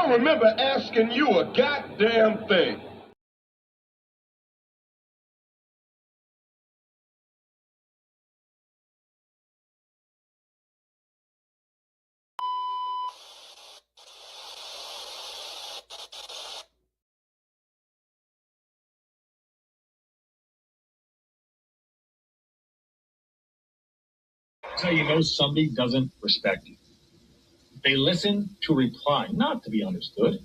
don't remember asking you a goddamn thing. So you know somebody doesn't respect you. They listen to reply, not to be understood.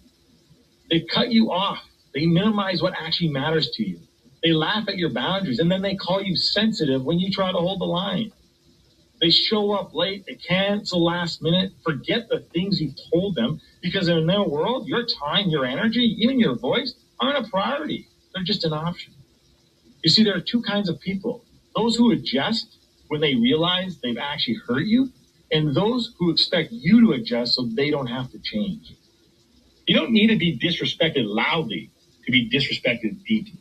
They cut you off. They minimize what actually matters to you. They laugh at your boundaries, and then they call you sensitive when you try to hold the line. They show up late, they cancel last minute, forget the things you've told them, because in their world, your time, your energy, even your voice aren't a priority. They're just an option. You see, there are two kinds of people. Those who adjust when they realize they've actually hurt you, and those who expect you to adjust so they don't have to change. You don't need to be disrespected loudly to be disrespected deeply.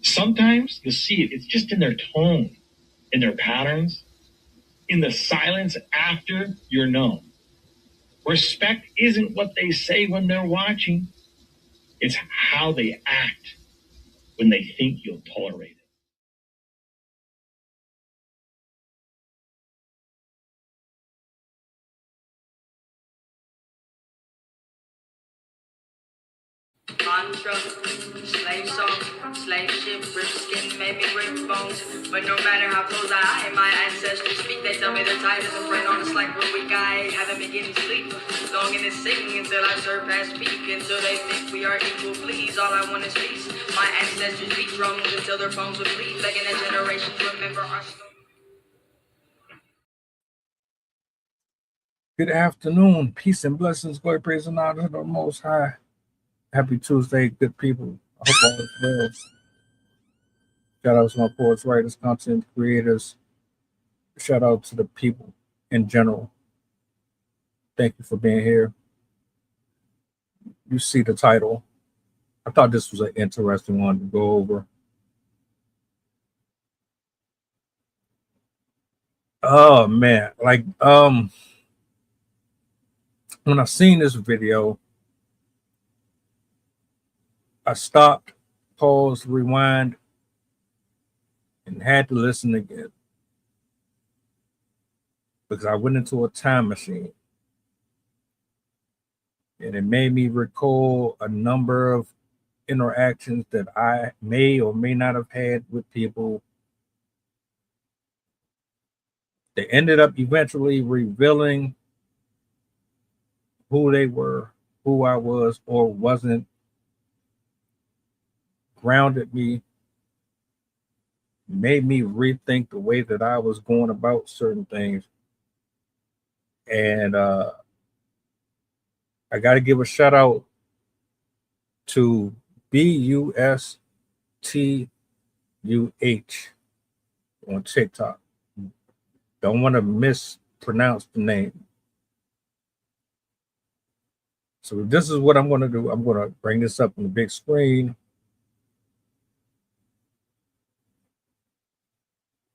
Sometimes you'll see it. It's just in their tone, in their patterns, in the silence after you're known. Respect isn't what they say when they're watching. It's how they act when they think you'll tolerate it. Mantra, slave song, slave ship, rip skin, maybe rip bones. But no matter how close I am, my ancestors speak. They tell me they're tired as a friend on us like real weak. I haven't been getting sleep. Longing to sing until I surpass peak. Until they think we are equal, please. All I want is peace. My ancestors beat drums until their bones would bleed. Begging a generation to remember our story. Good afternoon. Peace and blessings. Glory, praise, and honor to the Most High. Happy Tuesday, good people. I hope all is well. Shout out to my poets, writers, content creators. Shout out to the people in general. Thank you for being here. You see the title. I thought this was an interesting one to go over. Oh man, like when I seen this video, I stopped, paused, rewind, and had to listen again because I went into a time machine and it made me recall a number of interactions that I may or may not have had with people. They ended up eventually revealing who they were, who I was or wasn't, grounded me, made me rethink the way that I was going about certain things. And I got to give a shout out to BUSTUH on TikTok. Don't want to mispronounce the name. So this is what I'm going to do. I'm going to bring this up on the big screen.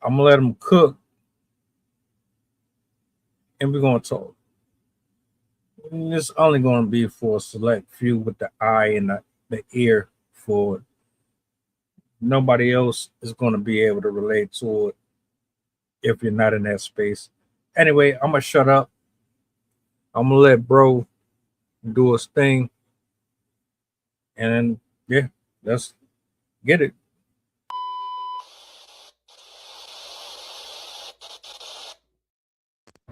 I'm going to let them cook. And we're going to talk. And it's only going to be for a select few with the eye and the ear for it. Nobody else is going to be able to relate to it if you're not in that space. Anyway, I'm going to shut up. I'm going to let bro do his thing. And yeah, let's get it.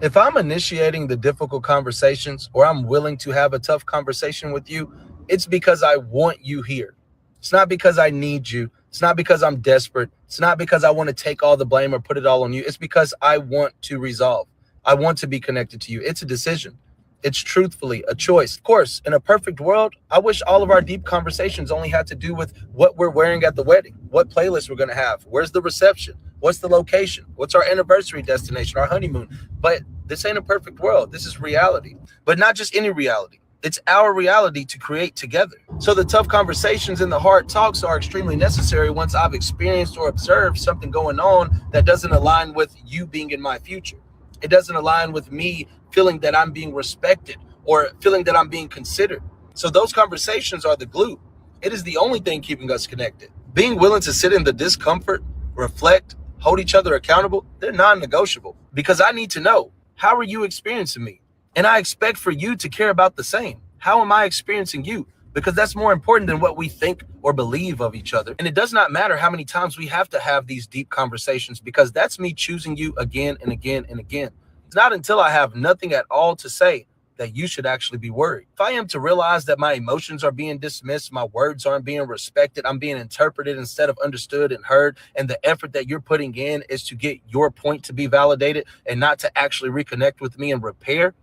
If I'm initiating the difficult conversations or I'm willing to have a tough conversation with you, it's because I want you here. It's not because I need you. It's not because I'm desperate. It's not because I want to take all the blame or put it all on you. It's because I want to resolve. I want to be connected to you. It's a decision. It's truthfully a choice. Of course, in a perfect world, I wish all of our deep conversations only had to do with what we're wearing at the wedding, what playlist we're going to have, where's the reception, what's the location, what's our anniversary destination, our honeymoon. But this ain't a perfect world. This is reality, but not just any reality. It's our reality to create together. So the tough conversations and the hard talks are extremely necessary once I've experienced or observed something going on that doesn't align with you being in my future. It doesn't align with me feeling that I'm being respected or feeling that I'm being considered. So those conversations are the glue. It is the only thing keeping us connected. Being willing to sit in the discomfort, reflect, hold each other accountable, they're non-negotiable, because I need to know, how are you experiencing me? And I expect for you to care about the same. How am I experiencing you? Because that's more important than what we think or believe of each other. And it does not matter how many times we have to have these deep conversations, because that's me choosing you again and again and again. It's not until I have nothing at all to say that you should actually be worried. If I am to realize that my emotions are being dismissed, my words aren't being respected, I'm being interpreted instead of understood and heard, and the effort that you're putting in is to get your point to be validated and not to actually reconnect with me and repair,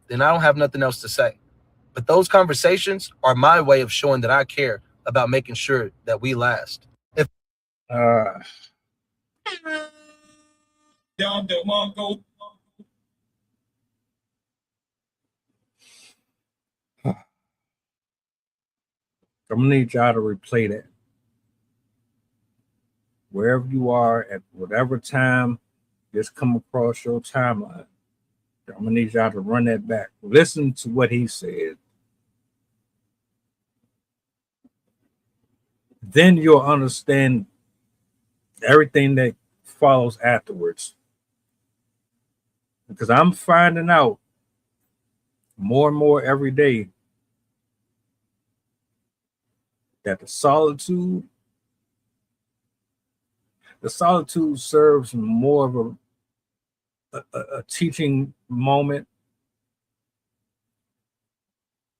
then I don't have nothing else to say. But those conversations are my way of showing that I care about making sure that we last. If I'm gonna need y'all to replay that. Wherever you are at whatever time just come across your timeline, I'm gonna need y'all to run that back. Listen to what he said. Then you'll understand everything that follows afterwards. Because I'm finding out more and more every day that the solitude serves more of a teaching moment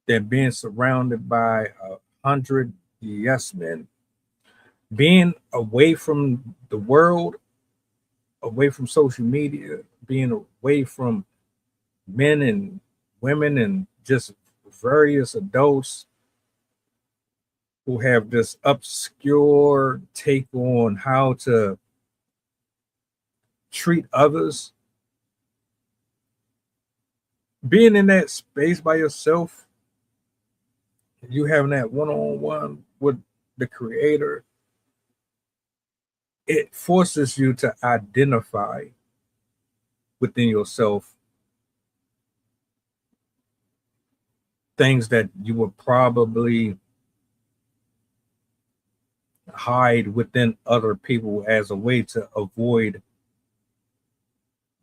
than being surrounded by 100 yes men. Being away from the world, away from social media, being away from men and women and just various adults who have this obscure take on how to treat others. Being in that space by yourself, you having that one-on-one with the creator, it forces you to identify within yourself things that you would probably hide within other people as a way to avoid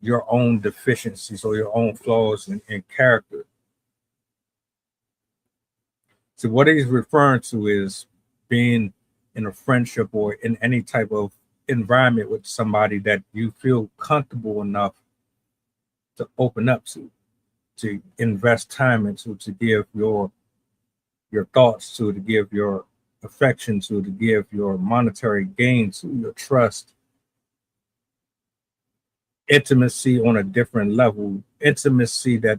your own deficiencies or your own flaws in character. So what he's referring to is being in a friendship or in any type of environment with somebody that you feel comfortable enough to open up to invest time into, to give your thoughts to give your affection to give your monetary gain to, your trust. Intimacy on a different level, intimacy that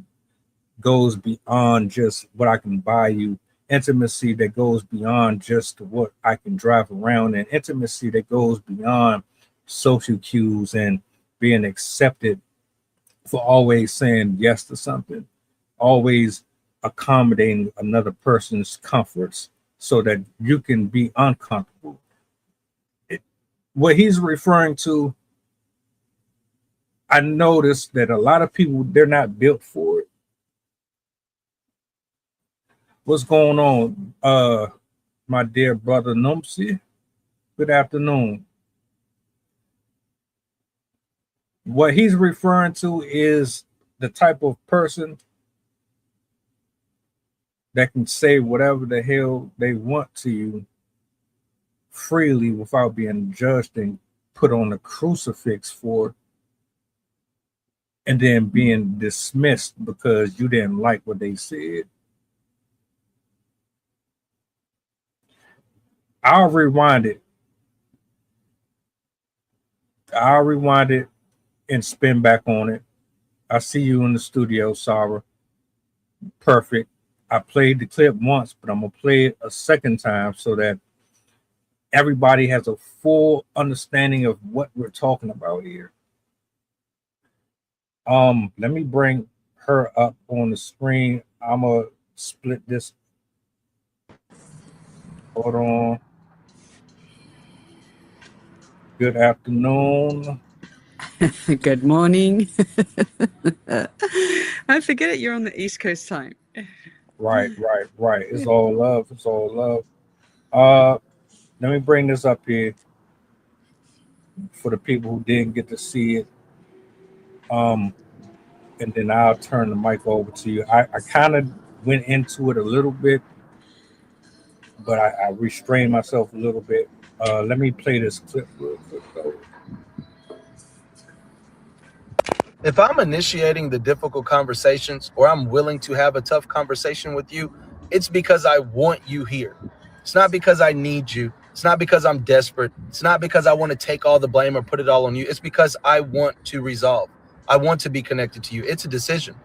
goes beyond just what I can buy you, intimacy that goes beyond just what I can drive around, and intimacy that goes beyond social cues and being accepted for always saying yes to something, always accommodating another person's comforts so that you can be uncomfortable. What he's referring to, I noticed that a lot of people, they're not built for it. What's going on, my dear brother Numsi? Good afternoon. What he's referring to is the type of person that can say whatever the hell they want to you freely without being judged and put on a crucifix for it, and then being dismissed because you didn't like what they said. I'll rewind it and spin back on it. I see you in the studio, Sarah. Perfect. I played the clip once, but I'm going to play it a second time so that everybody has a full understanding of what we're talking about here. Let me bring her up on the screen. I'm going to split this. Hold on. Good afternoon. Good morning. I forget it, you're on the East Coast time. Right. It's all love. It's all love. Uh, Let me bring this up here for the people who didn't get to see it. Um, and then I'll turn the mic over to you. I kind of went into it a little bit, but I restrained myself a little bit. Let me play this clip real quick, though. If I'm initiating the difficult conversations or I'm willing to have a tough conversation with you, it's because I want you here. It's not because I need you. It's not because I'm desperate. It's not because I want to take all the blame or put it all on you. It's because I want to resolve. I want to be connected to you. It's a decision.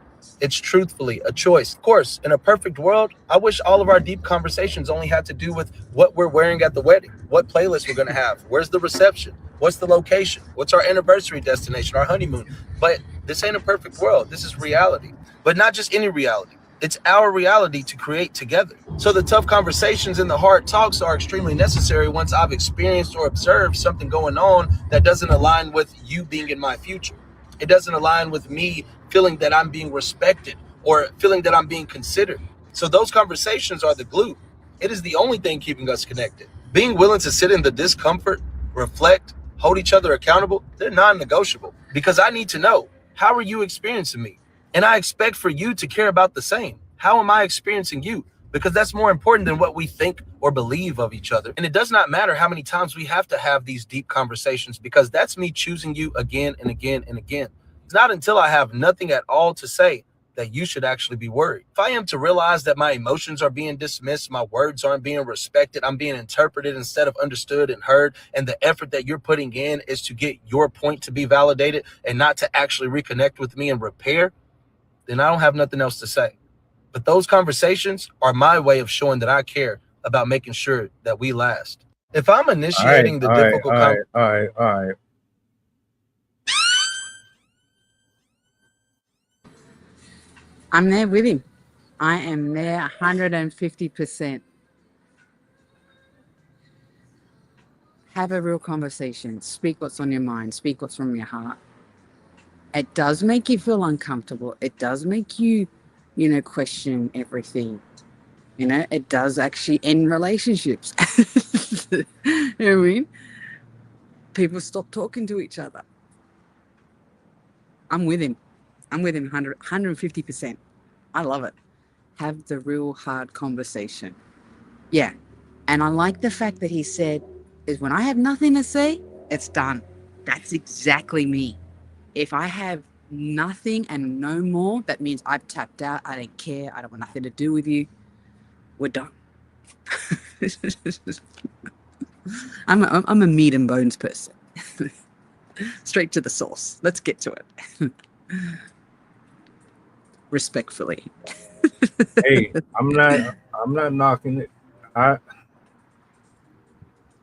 It's truthfully a choice. Of course, in a perfect world, I wish all of our deep conversations only had to do with what we're wearing at the wedding, what playlist we're going to have, where's the reception, what's the location, what's our anniversary destination, our honeymoon. But this ain't a perfect world. This is reality, but not just any reality. It's our reality to create together. So the tough conversations and the hard talks are extremely necessary once I've experienced or observed something going on that doesn't align with you being in my future. It doesn't align with me feeling that I'm being respected or feeling that I'm being considered. So those conversations are the glue. It is the only thing keeping us connected. Being willing to sit in the discomfort, reflect, hold each other accountable, they're non-negotiable because I need to know, how are you experiencing me? And I expect for you to care about the same. How am I experiencing you? Because that's more important than what we think or believe of each other. And it does not matter how many times we have to have these deep conversations because that's me choosing you again and again and again. It's not until I have nothing at all to say that you should actually be worried. If I am to realize that my emotions are being dismissed, my words aren't being respected, I'm being interpreted instead of understood and heard, and the effort that you're putting in is to get your point to be validated and not to actually reconnect with me and repair, then I don't have nothing else to say. But those conversations are my way of showing that I care about making sure that we last. If I'm All right, initiating the all right, difficult all right, all right, all right. I'm there with him. I am there 150%. Have a real conversation. Speak what's on your mind. Speak what's from your heart. It does make you feel uncomfortable. It does make you, question everything. It does actually end relationships. You know what I mean? People stop talking to each other. I'm with him. I'm with him 150%. I love it. Have the real hard conversation. Yeah. And I like the fact that he said, is when I have nothing to say, it's done. That's exactly me. If I have nothing and no more, that means I've tapped out. I don't care. I don't want nothing to do with you. We're done. I'm a meat and bones person. Straight to the source. Let's get to it. Respectfully. Hey, I'm not knocking it. I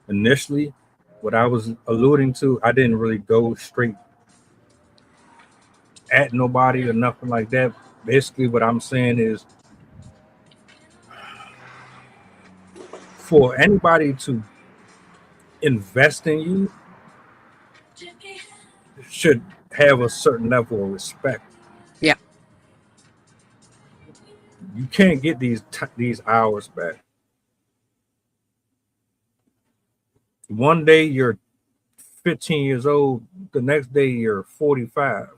initially, what I was alluding to, I didn't really go straight at nobody or nothing like that. Basically, what I'm saying is for anybody to invest in you should have a certain level of respect. Yeah. You can't get these hours back. One day you're 15 years old, the next day you're 45.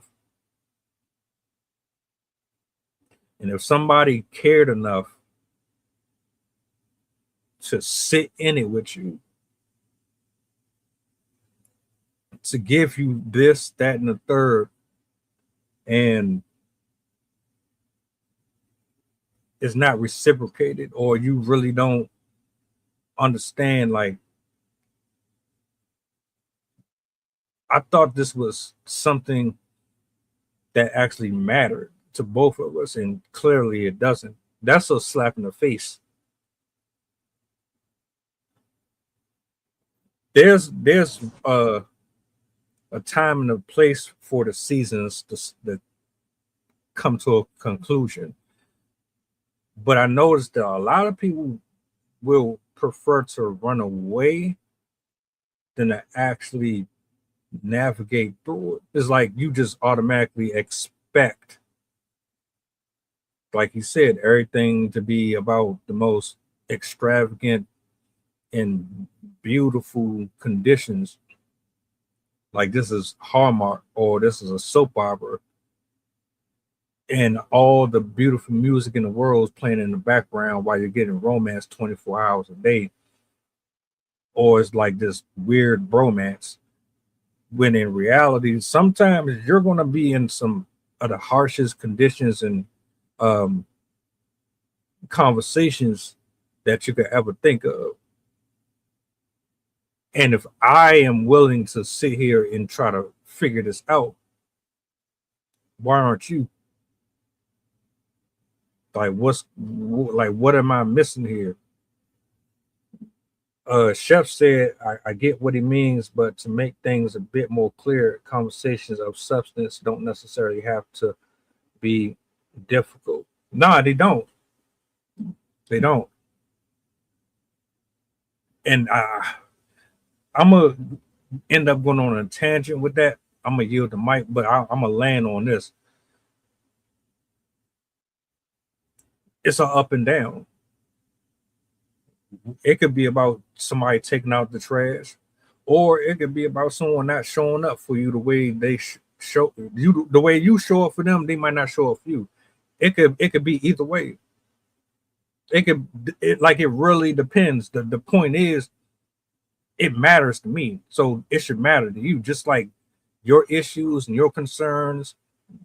And if somebody cared enough to sit in it with you, to give you this, that, and the third, and it's not reciprocated, or you really don't understand, like, I thought this was something that actually mattered to both of us, and clearly it doesn't. That's a slap in the face. There's a time and a place for the seasons to come to a conclusion. But I noticed that a lot of people will prefer to run away than to actually navigate through it. It's like you just automatically expect like he said, everything to be about the most extravagant and beautiful conditions. Like this is Hallmark or this is a soap opera, and all the beautiful music in the world is playing in the background while you're getting romance 24 hours a day, or it's like this weird bromance. When in reality, sometimes you're going to be in some of the harshest conditions and um, conversations that you could ever think of. And if I am willing to sit here and try to figure this out, why aren't you? Like, what am I missing here? Chef said, I get what he means, but to make things a bit more clear, conversations of substance don't necessarily have to be difficult. Nah, they don't. They don't. And I'm gonna end up going on a tangent with that. I'm gonna yield the mic, but I'm gonna land on this. It's an up and down. It could be about somebody taking out the trash, or it could be about someone not showing up for you the way they show you. The way you show up for them, they might not show up for you. It could be either way. It really depends. The point is, it matters to me, so it should matter to you. Just like your issues and your concerns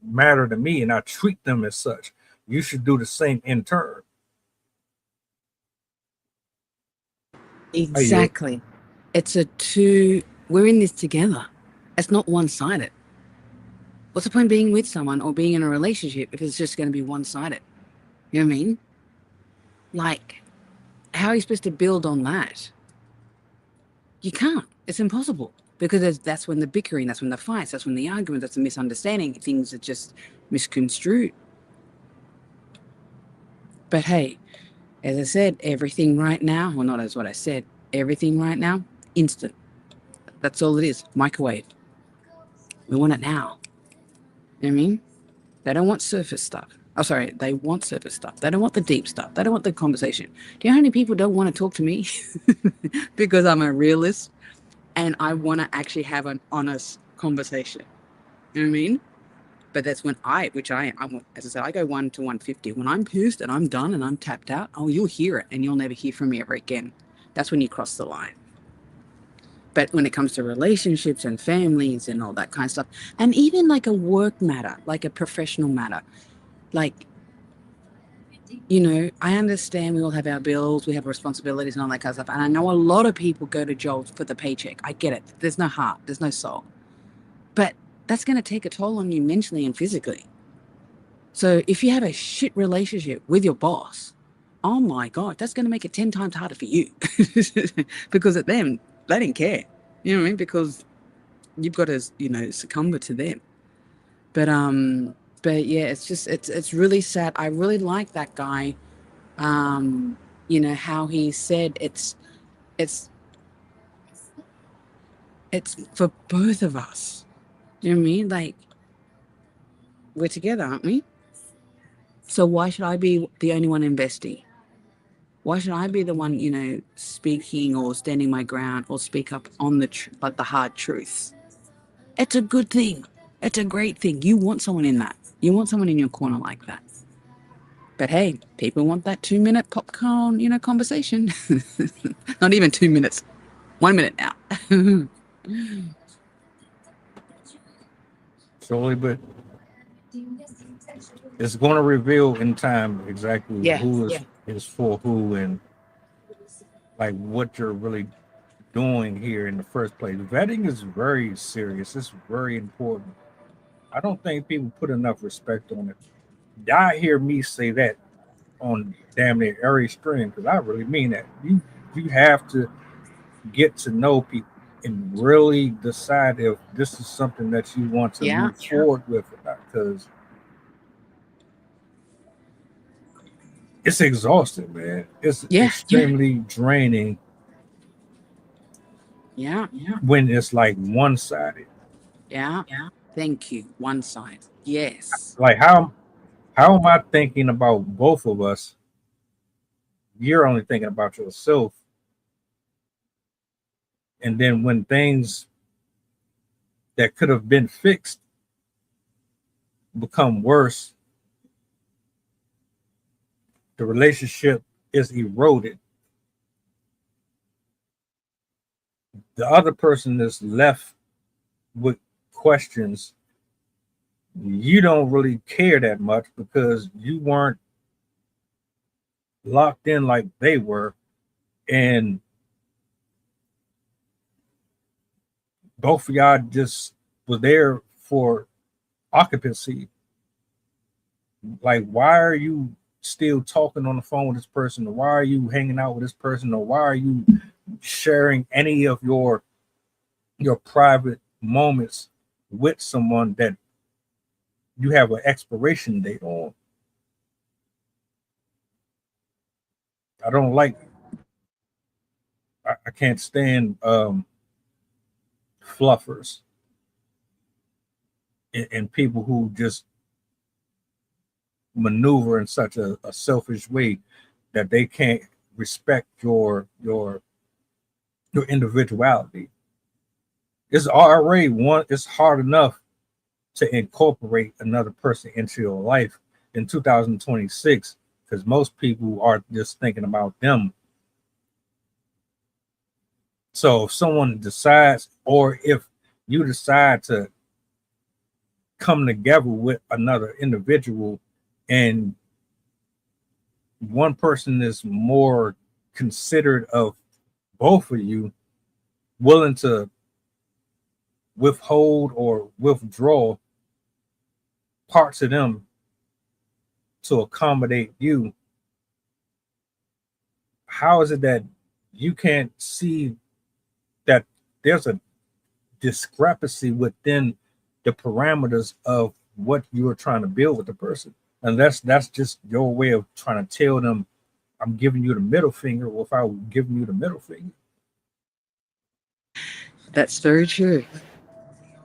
matter to me, and I treat them as such. You should do the same in turn. Exactly. It's a two, we're in this together. It's not one-sided. What's the point of being with someone or being in a relationship if it's just going to be one-sided? You know what I mean? Like, how are you supposed to build on that? You can't. It's impossible. Because that's when the bickering, that's when the fights, that's when the argument, that's the misunderstanding. Things are just misconstrued. But hey, as I said, everything right now, well, not as what I said, everything right now, instant. That's all it is. Microwave. We want it now. You know what I mean? They don't want surface stuff. Oh, sorry. They want surface stuff. They don't want the deep stuff. They don't want the conversation. Do you know how many people don't want to talk to me? Because I'm a realist and I want to actually have an honest conversation. You know what I mean? But that's when I'm, as I said, I go 1 to 150. When I'm pissed and I'm done and I'm tapped out, oh, you'll hear it and you'll never hear from me ever again. That's when you cross the line. But when it comes to relationships and families and all that kind of stuff, and even like a work matter, like a professional matter, like, you know, I understand we all have our bills, we have responsibilities and all that kind of stuff. And I know a lot of people go to jobs for the paycheck. I get it. There's no heart, there's no soul. But that's going to take a toll on you mentally and physically. So if you have a shit relationship with your boss, oh my God, that's going to make it 10 times harder for you. Because at them, they didn't care. You know what I mean? Because you've got to, you know, succumb to them. But yeah, it's really sad. I really like that guy. You know, how he said it's for both of us. You know what I mean? Like, we're together, aren't we? So why should I be the only one investing? Why should I be the one, you know, speaking or standing my ground or speak up on the like the hard truths? It's a good thing. It's a great thing. You want someone in that. You want someone in your corner like that. But hey, people want that 2-minute popcorn, you know, conversation. Not even 2 minutes. 1 minute now. Slowly, but it's going to reveal in time exactly who is for who and like what you're really doing here in the first place. Vetting is very serious. It's very important. I don't think people put enough respect on it. Y'all hear me say that on damn near every stream because I really mean that. You have to get to know people and really decide if this is something that you want to move forward with or not. Because it's exhausting, man. It's extremely draining. Yeah. When it's like one-sided. Yeah. Thank you. One side. Yes. Like how How am I thinking about both of us? You're only thinking about yourself. And then when things that could have been fixed become worse, the relationship is eroded. The other person is left with questions. You don't really care that much because you weren't locked in like they were. And both of y'all just were there for occupancy. Like, why are you still talking on the phone with this person? Or why are you hanging out with this person? Or why are you sharing any of your private moments with someone that you have an expiration date on? I don't like. I can't stand fluffers and people who just maneuver in such a selfish way that they can't respect your individuality. It's already one. It's hard enough to incorporate another person into your life in 2026 because most people are just thinking about them. So if someone decides, or if you decide to come together with another individual and one person is more considerate of both of you, willing to withhold or withdraw parts of them to accommodate you, how is it that you can't see that there's a discrepancy within the parameters of what you're trying to build with the person? And that's just your way of trying to tell them, I'm giving you the middle finger without giving you the middle finger. That's very true.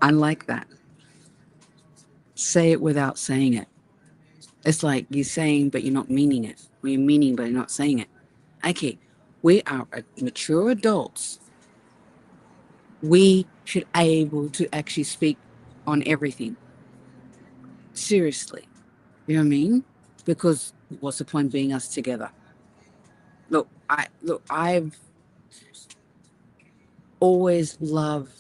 I like that. Say it without saying it. It's like you're saying, but you're not meaning it. Or you're meaning, but you're not saying it. Okay, we are mature adults. We should be able to actually speak on everything. Seriously. You know what I mean? Because what's the point of being us together? I've always loved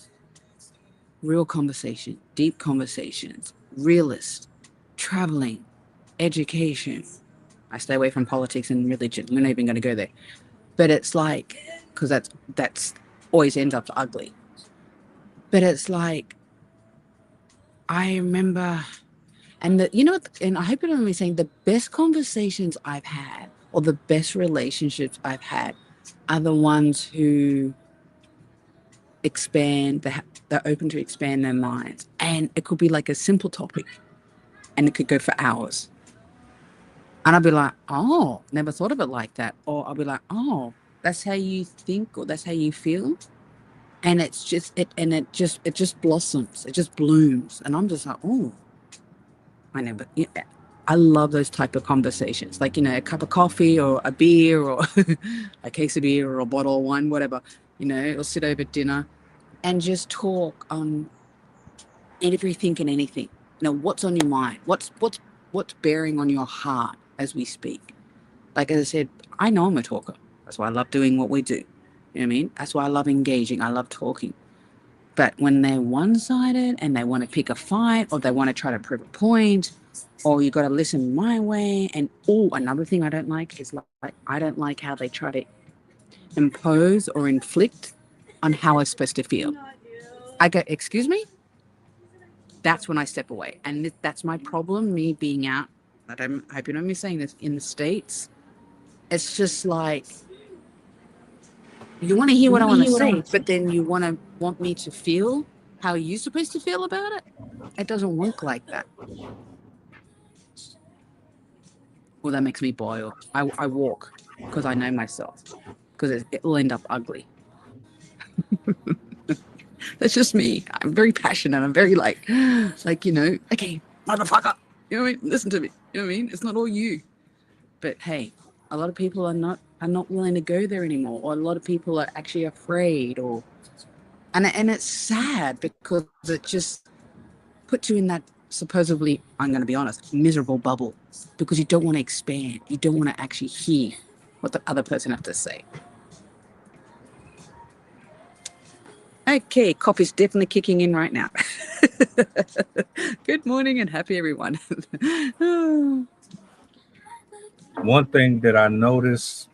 real conversation, deep conversations, realist, traveling, education. I stay away from politics and religion. We're not even going to go there. But it's like, because that's always ends up ugly. But it's like, I remember, and and I hope you don't mind me saying, the best conversations I've had, or the best relationships I've had, are the ones who they're open to expand their minds. And it could be like a simple topic, and it could go for hours. And I'll be like, oh, never thought of it like that. Or I'll be like, oh, that's how you think, or that's how you feel. And it's just it just blossoms, it just blooms. And I'm just like, oh, I never yeah. I love those type of conversations. Like, a cup of coffee or a beer or a case of beer or a bottle of wine, whatever, or sit over dinner and just talk on everything and anything. What's on your mind? What's bearing on your heart as we speak? Like, as I said, I know I'm a talker. That's why I love doing what we do. You know what I mean? That's why I love engaging. I love talking. But when they're one-sided and they want to pick a fight, or they want to try to prove a point, or you got to listen my way. And another thing I don't like is like I don't like how they try to impose or inflict on how I'm supposed to feel. I go, excuse me? That's when I step away. And that's my problem, me being out. I hope you don't mind me saying this, in the States. It's just like, you want to hear what I want to say, but then you want me to feel how you're supposed to feel about it. It doesn't work like that. Well, that makes me boil. I walk because I know myself, because it'll end up ugly. That's just me. I'm very passionate. I'm very like, okay, motherfucker. You know what I mean? Listen to me. know what I mean? It's not all you. But hey, a lot of people are not willing to go there anymore, or a lot of people are actually afraid, or and it's sad because it just puts you in that supposedly, I'm going to be honest, miserable bubble, because you don't want to expand. You don't want to actually hear what the other person has to say. Okay, coffee's definitely kicking in right now. Good morning and happy everyone. One thing that I notice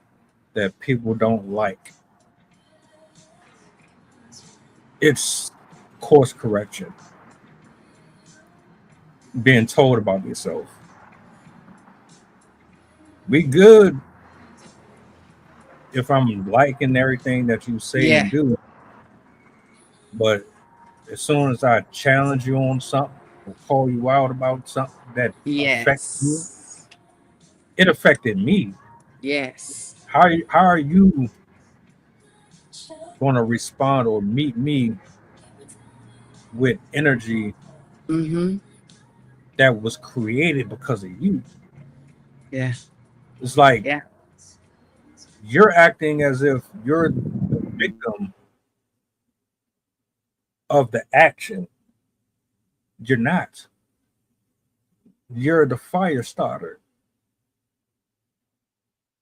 that people don't like, it's course correction. Being told about yourself. We good if I'm liking everything that you say Yeah. and do, but as soon as I challenge you on something or call you out about something that affects you, Yes. it affected me. Yes. How are you going to respond or meet me with energy Mm-hmm. that was created because of you? Yeah. It's like Yeah. you're acting as if you're the victim of the action. You're not. You're the fire starter.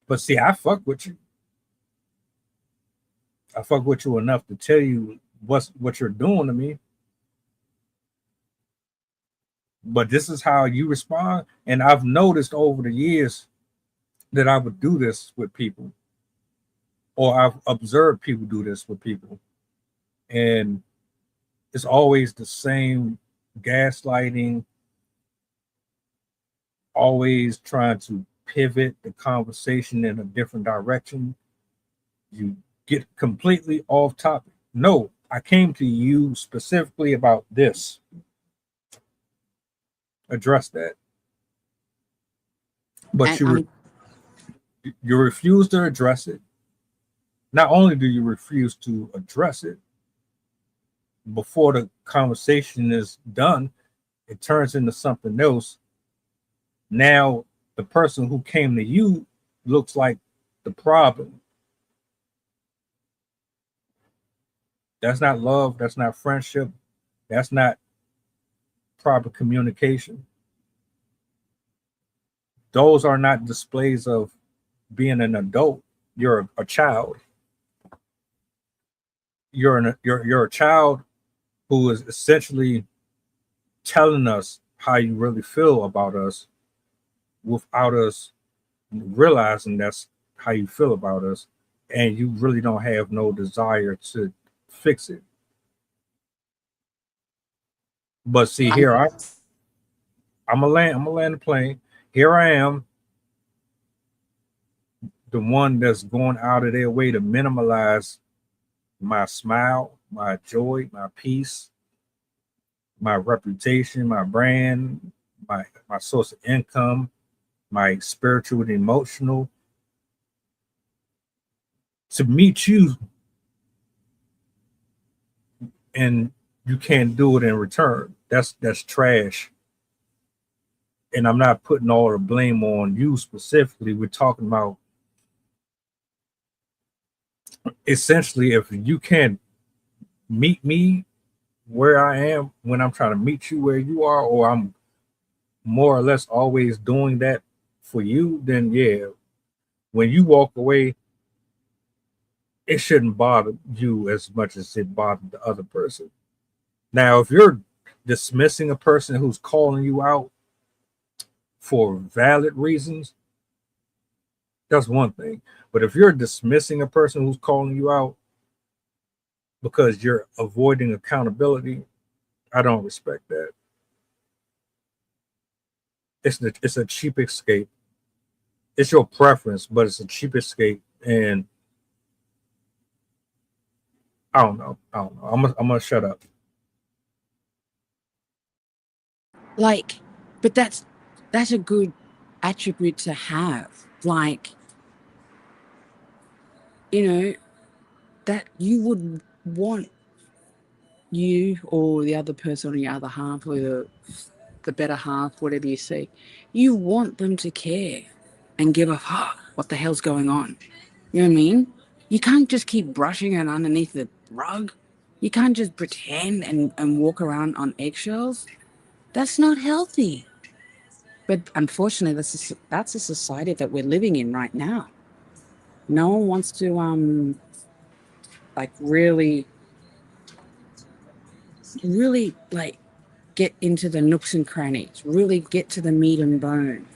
But see, I fuck with you. I fuck with you enough to tell you what you're doing to me. But this is how you respond. And I've noticed over the years that I would do this with people, or I've observed people do this with people. And it's always the same gaslighting, always trying to pivot the conversation in a different direction. You get completely off topic. No, I came to you specifically about this. Address that. But And I'm you refuse to address it. Not only do you refuse to address it, before the conversation is done, it turns into something else. Now the person who came to you looks like the problem. That's not love. That's not friendship. That's not proper communication. Those are not displays of being an adult. You're a child. You're a child who is essentially telling us how you really feel about us without us realizing that's how you feel about us, and you really don't have no desire to fix it. But see, I'm I'm gonna land the plane. Here I am, the one that's going out of their way to minimize my smile, my joy, my peace, my reputation, my brand, my source of income, my spiritual and emotional, to meet you, and you can't do it in return. That's trash. And I'm not putting all the blame on you specifically. We're talking about essentially if you can't meet me where I am when I'm trying to meet you where you are, or I'm more or less always doing that for you, then yeah, when you walk away, it shouldn't bother you as much as it bothered the other person. Now, if you're dismissing a person who's calling you out for valid reasons, that's one thing. But if you're dismissing a person who's calling you out because you're avoiding accountability, I don't respect that. It's a cheap escape. It's your preference, but it's a cheap escape. And I don't know. I'm gonna shut up. like, but that's a good attribute to have. Like, you know, that you would want you or the other person on your other half, or the better half, whatever you say, you want them to care and give a fuck what the hell's going on. You know what I mean? You can't just keep brushing it underneath the rug. You can't just pretend and walk around on eggshells. That's not healthy. But unfortunately, that's a society that we're living in right now. No one wants to like really like get into the nooks and crannies, really get to the meat and bone.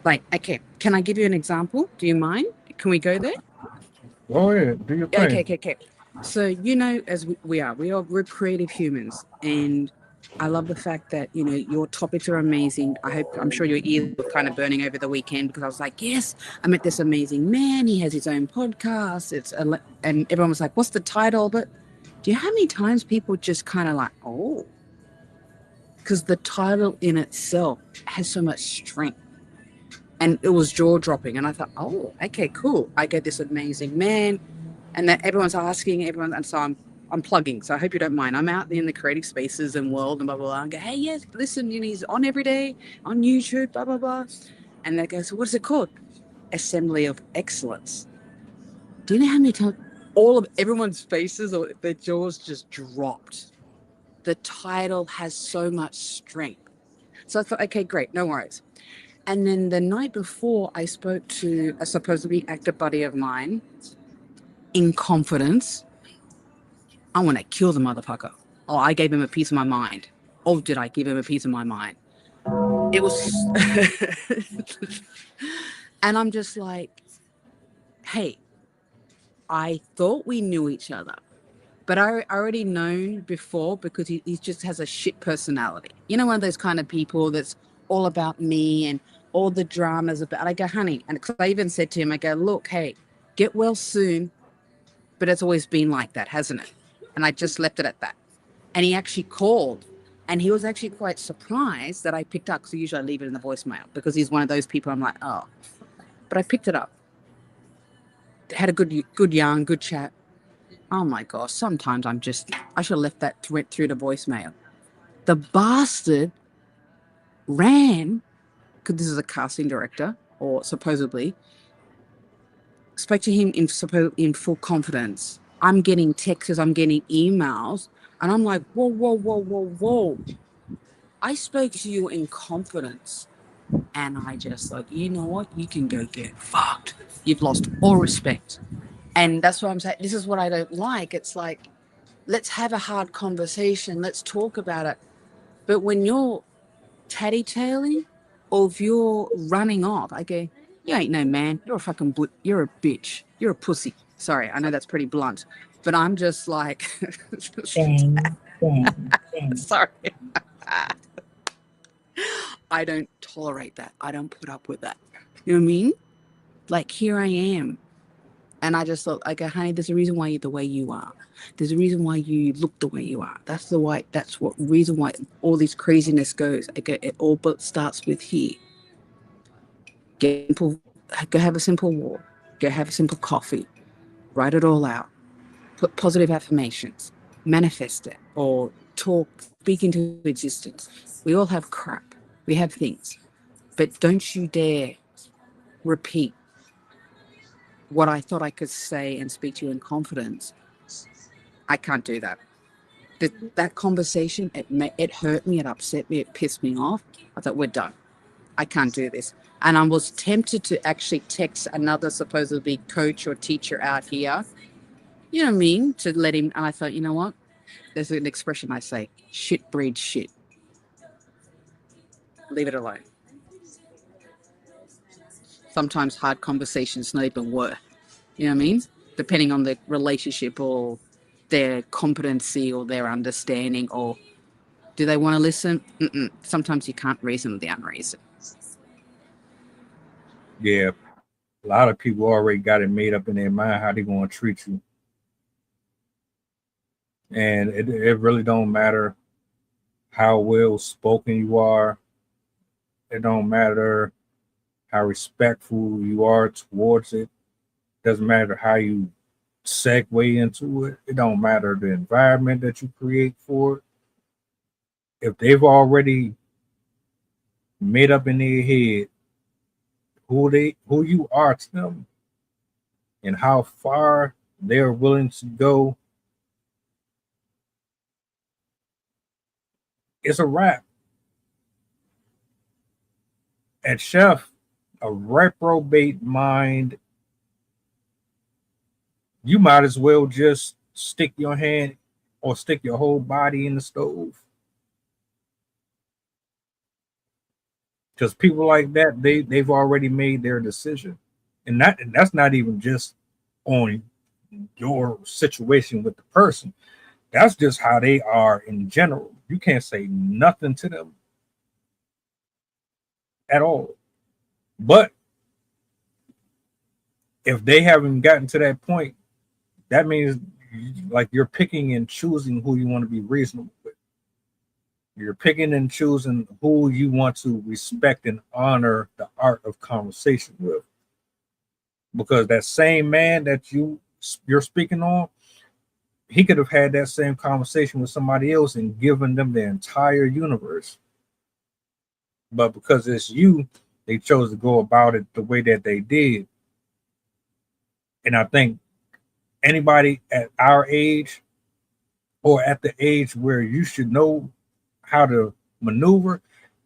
Like, okay, can I give you an example? Do you mind? Can we go there? Go ahead, do your thing. Okay. So, as we're creative humans, and I love the fact that, your topics are amazing. I'm sure your ears were kind of burning over the weekend because I was like, yes, I met this amazing man. He has his own podcast. And everyone was like, what's the title? But do you know how many times people just kind of like, oh, because the title in itself has so much strength. And it was jaw dropping. And I thought, oh, okay, cool. I get this amazing man. And that everyone's asking, and so I'm plugging. So I hope you don't mind. I'm out in the creative spaces and world and blah, blah, blah. And go, hey, yes, listen, he's on every day on YouTube, blah, blah, blah. And they go, so what is it called? Assembly of Excellence. Do you know how many times everyone's faces or their jaws just dropped? The title has so much strength. So I thought, okay, great, no worries. And then the night before, I spoke to a supposedly actor buddy of mine in confidence. I want to kill the motherfucker. Oh, I gave him a piece of my mind. Oh, did I give him a piece of my mind? It was... And I'm just like, hey, I thought we knew each other. But I already known before because he just has a shit personality. You know, one of those kind of people that's all about me and all the dramas about. I go, honey, and because I even said to him, I go, look, hey, get well soon. But it's always been like that, hasn't it? And I just left it at that. And he actually called, and he was actually quite surprised that I picked up, because usually I leave it in the voicemail because he's one of those people I'm like, oh. But I picked it up. Had a good yarn, good chat. Oh my gosh, sometimes I should have left that thread through the voicemail. The bastard ran, because this is a casting director, or supposedly, spoke to him in full confidence. I'm getting texts, I'm getting emails, and I'm like, whoa. I spoke to you in confidence, and I just like, you know what? You can go get fucked. You've lost all respect. And that's what I'm saying. This is what I don't like. It's like, let's have a hard conversation. Let's talk about it. But when you're tatty-tailing, or if you're running off, I go, you ain't no man. You're a fucking you're a bitch. You're a pussy. Sorry, I know that's pretty blunt. But I'm just like... Dang. Sorry. I don't tolerate that. I don't put up with that. You know what I mean? Like, here I am. And I just thought, I go, honey, there's a reason why you're the way you are. There's a reason why you look the way you are. That's what reason why all this craziness goes. I go, it all but starts with here. Go have a simple walk. Go have a simple coffee. Write it all out. Put positive affirmations. Manifest it. Or speak into existence. We all have crap. We have things. But don't you dare repeat what I thought I could say and speak to you in confidence. I can't do that. That conversation, it hurt me, it upset me, it pissed me off. I thought, we're done. I can't do this. And I was tempted to actually text another supposedly coach or teacher out here, you know what I mean, to let him. And I thought, you know what? There's an expression I say, shit breeds shit. Leave it alone. Sometimes hard conversations not even worth, you know what I mean? Depending on the relationship or their competency or their understanding, or do they want to listen? Sometimes you can't reason with the unreason. Yeah, a lot of people already got it made up in their mind how they're going to treat you. And it really don't matter how well spoken you are. It don't matter how respectful you are towards it. Doesn't matter how you segue into it. It don't matter the environment that you create for it. If they've already made up in their head who you are to them and how far they're willing to go, it's a wrap. And Chef, a reprobate mind, you might as well just stick your hand or stick your whole body in the stove. Because people like that, they've already made their decision. And that's not even just on your situation with the person. That's just how they are in general. You can't say nothing to them at all. But if they haven't gotten to that point, that means like you're picking and choosing who you want to be reasonable with. You're picking and choosing who you want to respect and honor the art of conversation with. Because that same man that you're speaking on, he could have had that same conversation with somebody else and given them the entire universe. But because it's you, they chose to go about it the way that they did. And I think anybody at our age or at the age where you should know how to maneuver,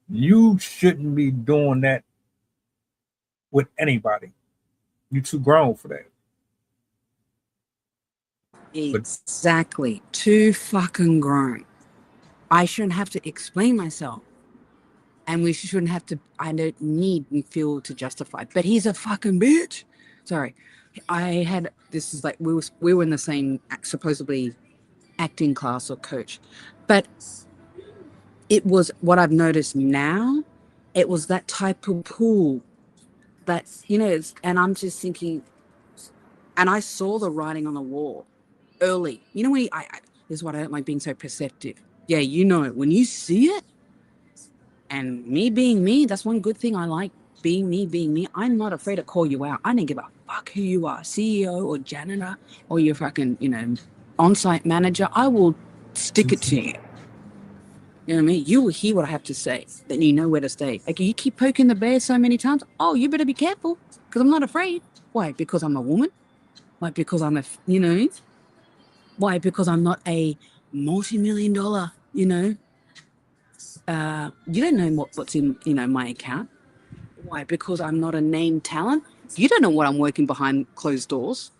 you shouldn't be doing that with anybody. You're too grown for that. But Exactly. Too fucking grown. I shouldn't have to explain myself. And we shouldn't have to, I don't need and feel to justify. But he's a fucking bitch. Sorry. This is like, we were in the same supposedly acting class or coach. But it was what I've noticed now. It was that type of pool that, and I'm just thinking, and I saw the writing on the wall early. You know, this is what I don't like, being so perceptive. Yeah, when you see it, and me being me, that's one good thing I like, being me. I'm not afraid to call you out. I don't give a fuck who you are, CEO or janitor or your fucking, on-site manager. I will stick it to you. You know what I mean? You will hear what I have to say. Then you know where to stay. Like, you keep poking the bear so many times. Oh, you better be careful, because I'm not afraid. Why? Because I'm a woman? Why? Because why? Because I'm not a multi-million dollar, you don't know what's in, my account. Why? Because I'm not a named talent. You don't know what I'm working behind closed doors.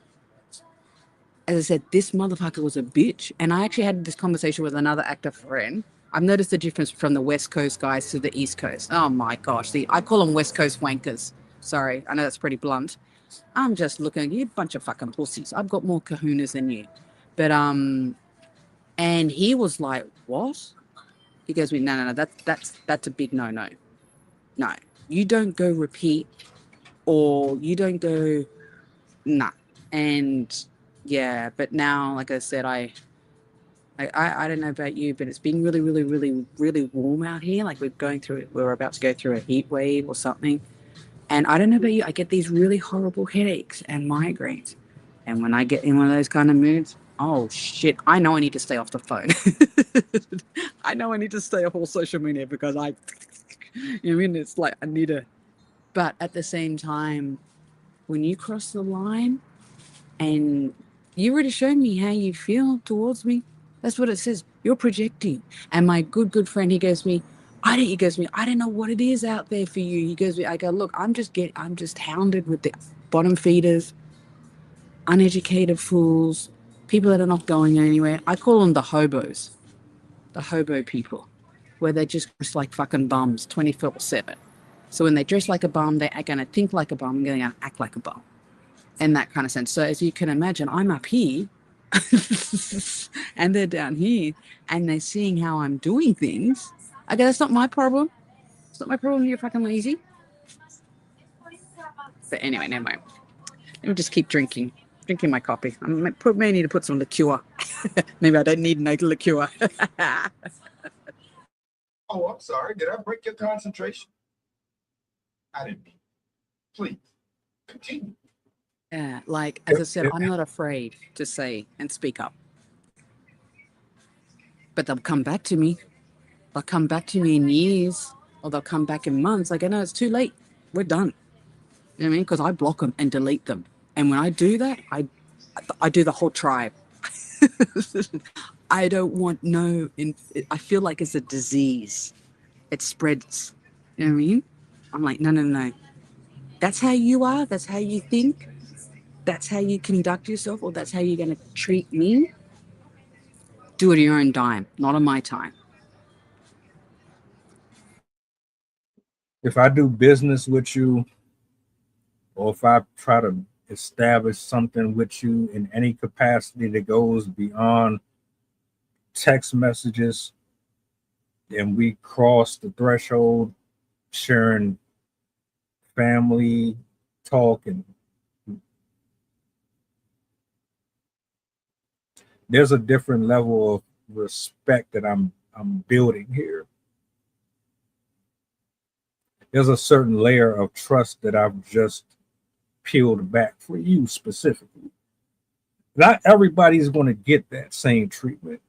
As I said, this motherfucker was a bitch. And I actually had this conversation with another actor friend. I've noticed the difference from the West Coast guys to the East Coast. Oh my gosh. I call them West Coast wankers. Sorry, I know that's pretty blunt. I'm just looking at you, bunch of fucking pussies. I've got more kahunas than you. But and he was like, what? He goes, no, that's a big no. No. You don't go repeat, or you don't go nah. And yeah, but now, like I said, I don't know about you, but it's been really, really, really, really warm out here. Like we're about to go through a heat wave or something. And I don't know about you, I get these really horrible headaches and migraines. And when I get in one of those kind of moods, oh shit, I know I need to stay off the phone. I know I need to stay off all social media because it's like I need to. But at the same time, when you cross the line and you already showed me how you feel towards me, that's what it says. You're projecting. And my good friend, he goes to me, I don't know what it is out there for you. He goes, I go, look, I'm just hounded with the bottom feeders, uneducated fools, people that are not going anywhere. I call them the hobos, the hobo people, where they just dress like fucking bums 24/7. So when they dress like a bum, they are going to think like a bum and going to act like a bum in that kind of sense. So as you can imagine, I'm up here and they're down here and they're seeing how I'm doing things. I go, that's not my problem. It's not my problem. You're fucking lazy. But anyway, never mind. Let me just keep drinking my coffee. I may need to put some liqueur. Maybe I don't need no liqueur. Oh, I'm sorry. Did I break your concentration? I didn't mean. Please, continue. Yeah, like, as I said, I'm not afraid to say and speak up. But they'll come back to me. They'll come back to me in years. or they'll come back in months. Like, I know it's too late. We're done. You know what I mean? Because I block them and delete them. And when I do that, I do the whole tribe. I don't want no. I feel like it's a disease. It spreads. You know what I mean? I'm like, no, no, no. That's how you are. That's how you think. That's how you conduct yourself, or that's how you're going to treat me. Do it at your own dime, not on my time. If I do business with you, or if I try to establish something with you in any capacity that goes beyond text messages, and we cross the threshold, sharing family talk, and there's a different level of respect that I'm building here. There's a certain layer of trust that I've just peeled back for you specifically. Not everybody's going to get that same treatment,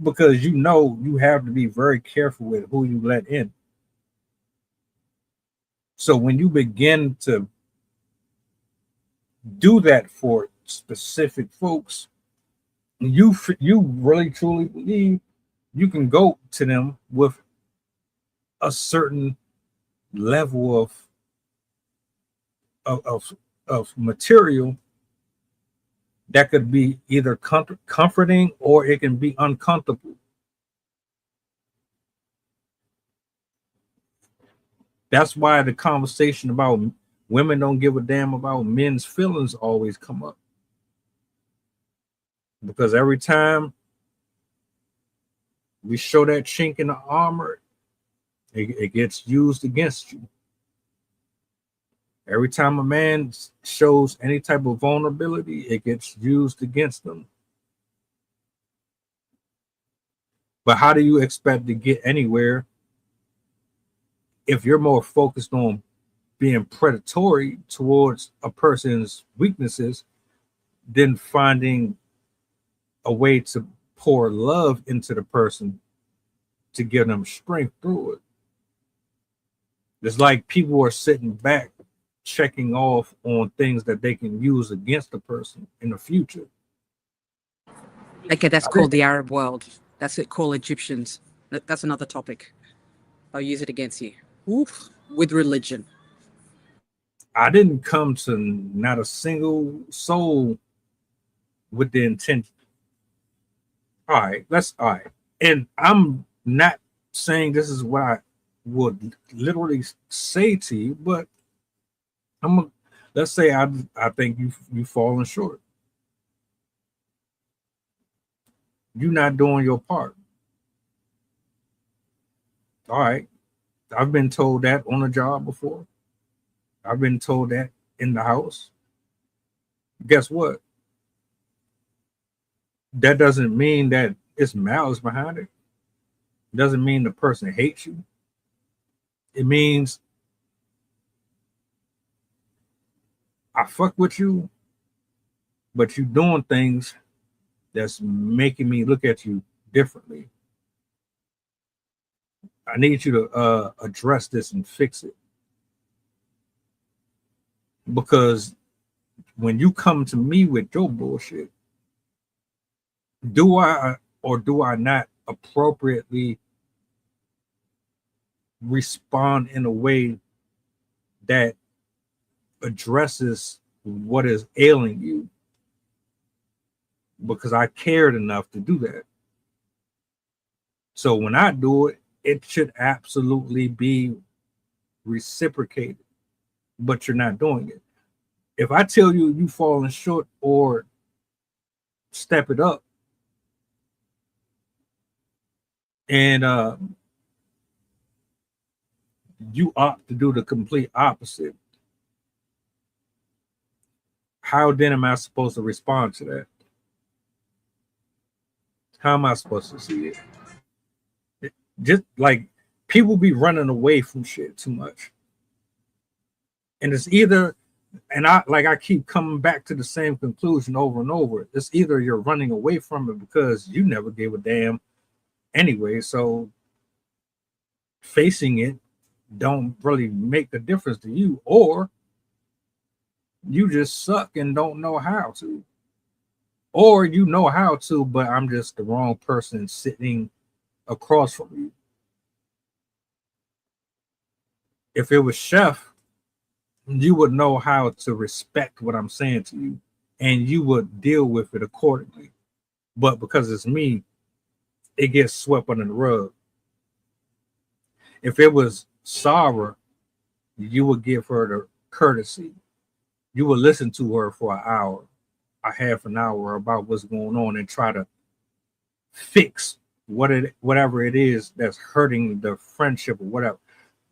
because you have to be very careful with who you let in. So when you begin to do that for specific folks, you really truly believe you can go to them with a certain level of material that could be either comforting or it can be uncomfortable. That's why the conversation about women don't give a damn about men's feelings always come up. Because every time we show that chink in the armor, it gets used against you. Every time a man shows any type of vulnerability, it gets used against them. But how do you expect to get anywhere if you're more focused on being predatory towards a person's weaknesses than finding a way to pour love into the person to give them strength through it? It's like people are sitting back checking off on things that they can use against the person in the future. Okay, that's called the Arab world. That's it called Egyptians. That's another topic. I'll use it against you. Oof, with religion. I didn't come to not a single soul with the intention. All right. And I'm not saying this is what I would literally say to you, but let's say I think you've fallen short. You're not doing your part. All right. I've been told that on the job before. I've been told that in the house. Guess what? That doesn't mean that it's malice behind it. It doesn't mean the person hates you. It means I fuck with you, but you doing things that's making me look at you differently. I need you to address this and fix it. Because when you come to me with your bullshit, do I or do I not appropriately respond in a way that addresses what is ailing you? Because I cared enough to do that. So when I do it, it should absolutely be reciprocated, but you're not doing it. If I tell you you falling short or step it up, and you opt to do the complete opposite, how then am I supposed to respond to that? How am I supposed to see it? Just like people be running away from shit too much. And it's either, and I keep coming back to the same conclusion over and over. It's either you're running away from it because you never gave a damn anyway. So facing it don't really make a difference to you, or you just suck and don't know how to, or you know how to, but I'm just the wrong person sitting across from you. If it was Chef, you would know how to respect what I'm saying to you, and you would deal with it accordingly. But because it's me, it gets swept under the rug. If it was Sarah, you would give her the courtesy. You would listen to her for an hour, a half an hour about what's going on and try to fix whatever it is that's hurting the friendship or whatever.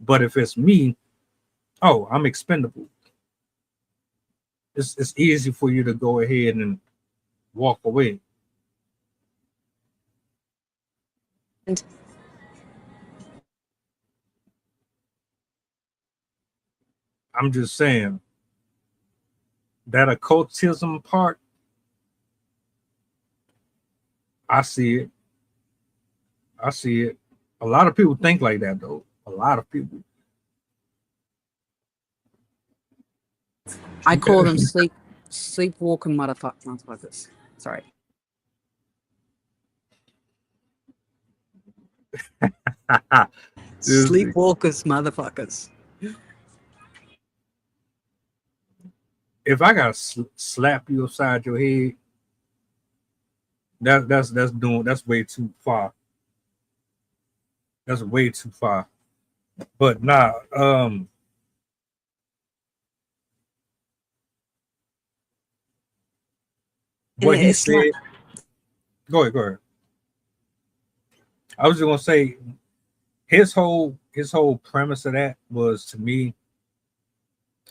But if it's me, oh, I'm expendable. It's easy for you to go ahead and walk away. And I'm just saying that occultism part, I see it. I see it. A lot of people think like that though. A lot of people. I call them sleepwalking motherfuckers. Sorry. Sleepwalkers motherfuckers. If I gotta slap you upside your head, that's way too far. That's way too far. But nah, what he It's said. like, Go ahead. I was just gonna say his whole premise of that was, to me,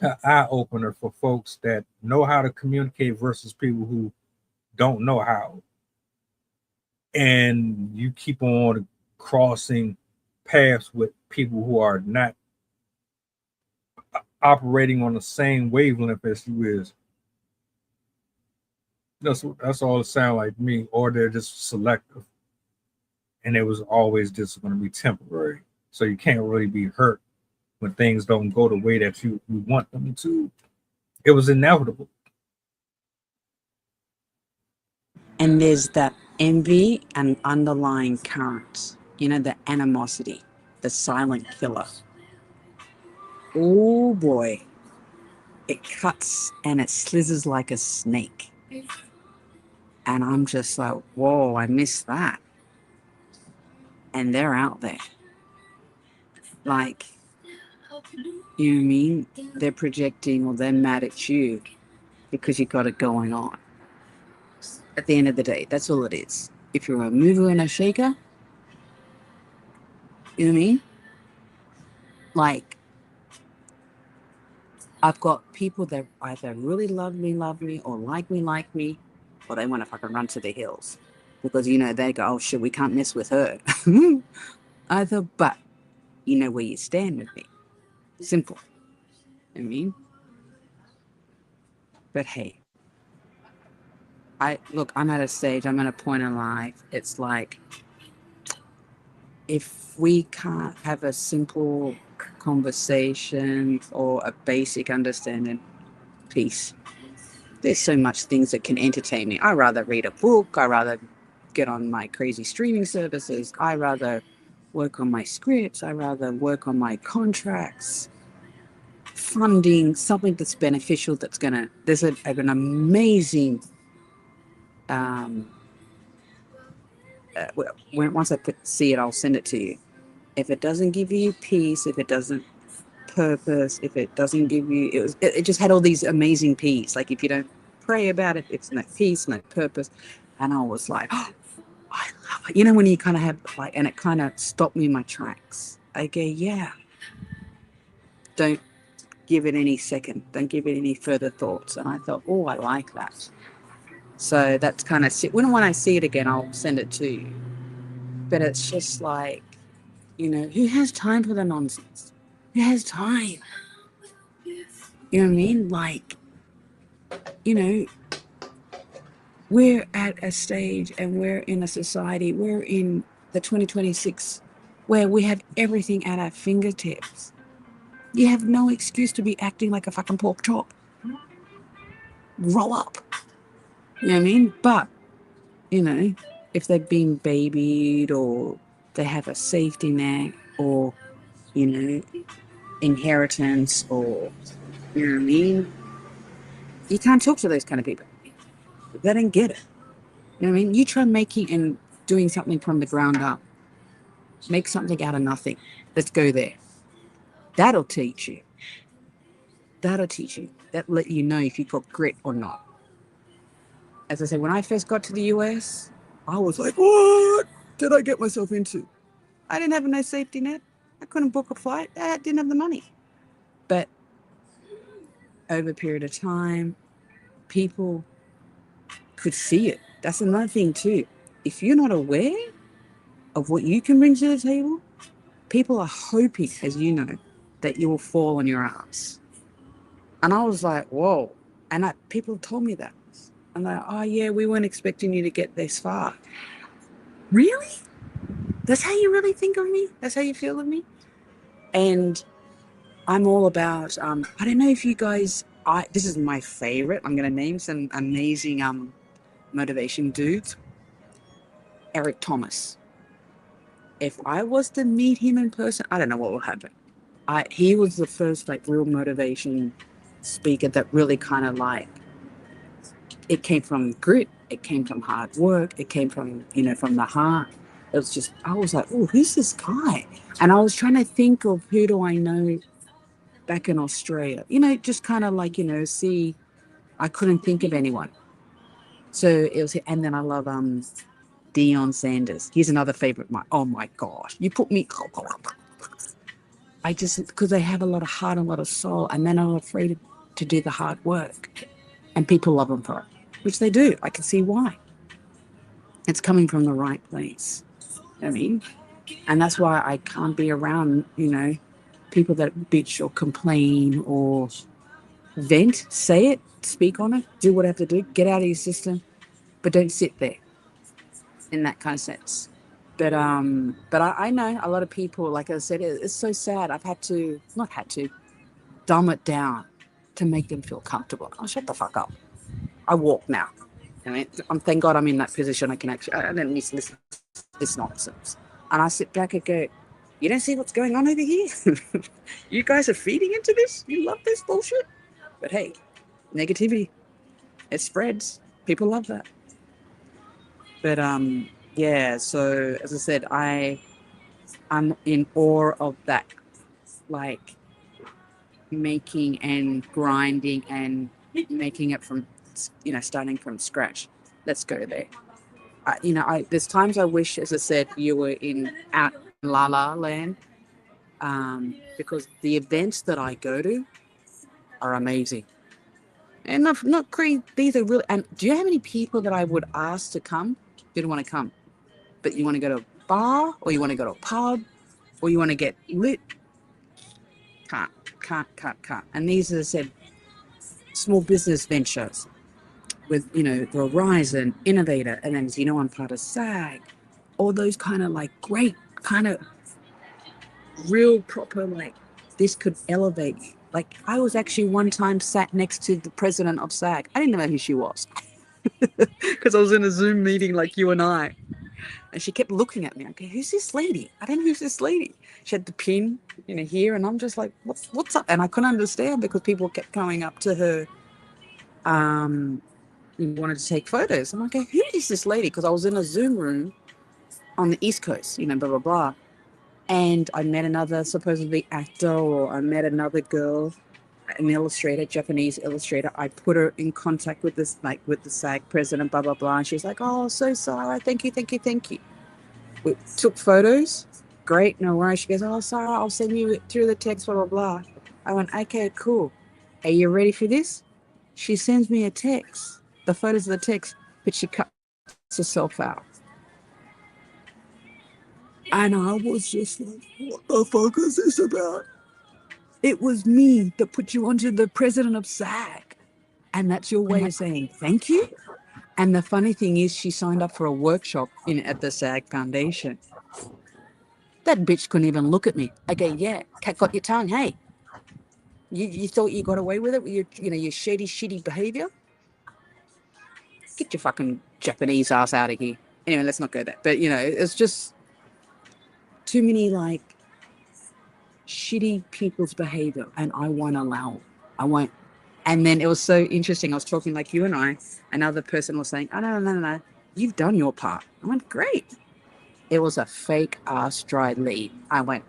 an eye opener for folks that know how to communicate versus people who don't know how. And you keep on crossing paths with people who are not operating on the same wavelength as you is. That's all it sounds like to me, or they're just selective, and it was always just going to be temporary. So you can't really be hurt when things don't go the way that you want them to. It was inevitable. and there's that envy and underlying current, the animosity, the silent killer. Oh boy, it cuts and it slithers like a snake. And I'm just like, whoa, I missed that. And they're out there. Like, you know what I mean? They're projecting, or they're mad at you because you got it going on. At the end of the day, that's all it is. If you're a mover and a shaker, you know what I mean? Like, I've got people that either really love me, or like me, or they want to fucking run to the hills. Because, they go, oh shit, we can't mess with her. Either, but you know where you stand with me. Simple. I mean, but hey, I'm at a stage, I'm at a point in life. It's like, if we can't have a simple conversation or a basic understanding, peace. There's so much things that can entertain me. I rather read a book. I rather get on my crazy streaming services. I rather work on my scripts. I rather work on my contracts, funding, something that's beneficial. There's an amazing, once I see it, I'll send it to you. If it doesn't give you peace, if it doesn't purpose, if it doesn't give you, it just had all these amazing peace. Like, if you don't pray about it, it's no peace, no purpose. And I was like, oh, I love it. When you kind of have like, and it kind of stopped me in my tracks. I go, yeah, don't give it any second. Don't give it any further thoughts. And I thought, oh, I like that. So that's kind of, when I see it again, I'll send it to you. But it's just like, who has time for the nonsense? Who has time? You know what I mean? Like, we're at a stage and we're in a society, we're in the 2026 where we have everything at our fingertips. You have no excuse to be acting like a fucking pork chop. Roll up. You know what I mean? But, you know, if they've been babied or they have a safety net or, you know, inheritance or, you know what I mean? You can't talk to those kind of people. They don't get it. You know what I mean? You try making and doing something from the ground up. Make something out of nothing. Let's go there. That'll teach you. That'll teach you. That'll let you know if you've got grit or not. As I said, when I first got to the US, I was like, what did I get myself into? I didn't have no safety net. I couldn't book a flight. I didn't have the money. But over a period of time, people could see it. That's another thing too. If you're not aware of what you can bring to the table, people are hoping, as you know, that you will fall on your ass. And I was like, whoa. And people told me that. I'm like, oh yeah, we weren't expecting you to get this far. Really? That's how you really think of me? That's how you feel of me? And I'm all about, I don't know if you guys, this is my favorite. I'm going to name some amazing motivation dudes. Eric Thomas. If I was to meet him in person, I don't know what will happen. He was the first like real motivation speaker that really kind of like, it came from grit, it came from hard work, it came from, you know, from the heart. It was just, I was like, oh, who's this guy? And I was trying to think of who do I know back in Australia, you know, just kind of like, you know, see, I couldn't think of anyone. So it was, and then I love Deion Sanders. He's another favorite. Oh my gosh, you put me. I just, because they have a lot of heart, a lot of soul, and they're not afraid to do the hard work, and people love them for it, which they do. I can see why. It's coming from the right place. I mean, and that's why I can't be around, you know, people that bitch or complain or vent. Say it, speak on it, do what I have to do, get out of your system, but don't sit there in that kind of sense. But I know a lot of people, like I said, it's so sad. I've not had to, dumb it down to make them feel comfortable. Oh, shut the fuck up. I walk now. I mean, thank God I'm in that position. I can actually, I don't need to listen to this nonsense. And I sit back and go, you don't see what's going on over here? You guys are feeding into this? You love this bullshit? But hey, negativity, it spreads. People love that. But yeah, so as I said, I'm in awe of that, like making and grinding and making it from, you know, starting from scratch. Let's go there. There's times I wish, as I said, you were out in La La Land, because the events that I go to are amazing. And not crazy. These are really. And do you know how many people that I would ask to come didn't want to come? But you want to go to a bar, or you want to go to a pub, or you want to get lit? Can't. And these are, said, small business ventures with, you know, the Horizon, Innovator, and then, you know, I'm part of SAG. All those kind of like great, kind of real proper, like, this could elevate you. Like, I was actually one time sat next to the president of SAG. I didn't know who she was because I was in a Zoom meeting like you and I. And she kept looking at me. Okay, who's this lady? I don't know who's this lady. She had the pin, you know, here, and I'm just like, what's up? And I couldn't understand because people kept coming up to her, wanted to take photos. I'm like, okay, who is this lady? Because I was in a Zoom room on the East Coast, you know, blah blah blah. And I met another supposedly actor, or I met another girl, an illustrator, Japanese illustrator. I put her in contact with this, like with the SAG president, blah blah blah. And she's like, oh, so sorry, thank you. We took photos. Great, no worries. She goes, oh, sorry, I'll send you through the text, blah, blah, blah. I went, okay, cool. Are you ready for this? She sends me a text, the photos of the text, but she cuts herself out. And I was just like, what the fuck is this about? It was me that put you onto the president of SAG. And that's your way of saying thank you? And the funny thing is, she signed up for a workshop at the SAG Foundation. That bitch couldn't even look at me. Okay, yeah, cat got your tongue. Hey, you thought you got away with it with your shitty behavior? Get your fucking Japanese ass out of here. Anyway, let's not go there. But it's just too many like shitty people's behavior, and I won't allow it. I won't. And then it was so interesting. I was talking like you and I. Another person was saying, "Oh no, you've done your part." I went, "Great." It was a fake ass dry lead. I went,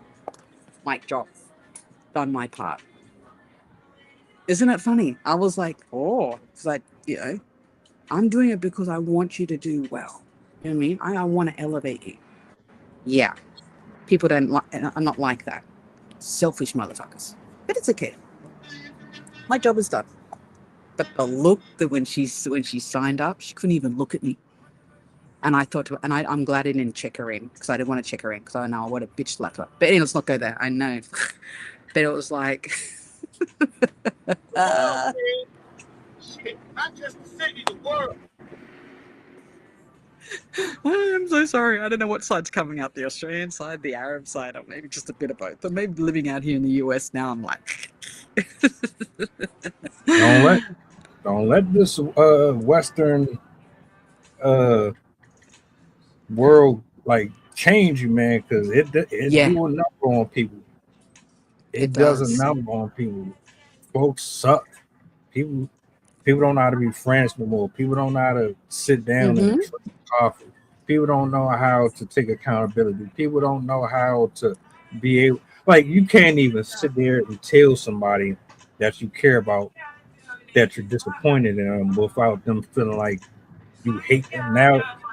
"Mic drop, done my part." Isn't it funny? I was like, "Oh," it's like I'm doing it because I want you to do well. You know what I mean? I want to elevate you. Yeah, people don't like. I'm not like that. Selfish motherfuckers. But it's okay. My job is done. But the look that when she signed up, she couldn't even look at me. And I thought, I'm glad I didn't check her in because I didn't want to check her in because I know I would have bitch slapped her. But anyway, let's not go there. I know. But it was like, Shit, not just the city, the world. I'm so sorry. I don't know what side's coming up, the Australian side, the Arab side, or maybe just a bit of both. But maybe living out here in the US now, I'm like, Don't let this Western world like change you, man, because it yeah, do a number on people. it It does a does. number on people. Folks suck. People don't know how to be friends no more. People don't know how to sit down and Mm-hmm. drink coffee. People don't know how to take accountability. People don't know how to be able, like, you can't even sit there and tell somebody that you care about that you're disappointed in them without them feeling like you hate them.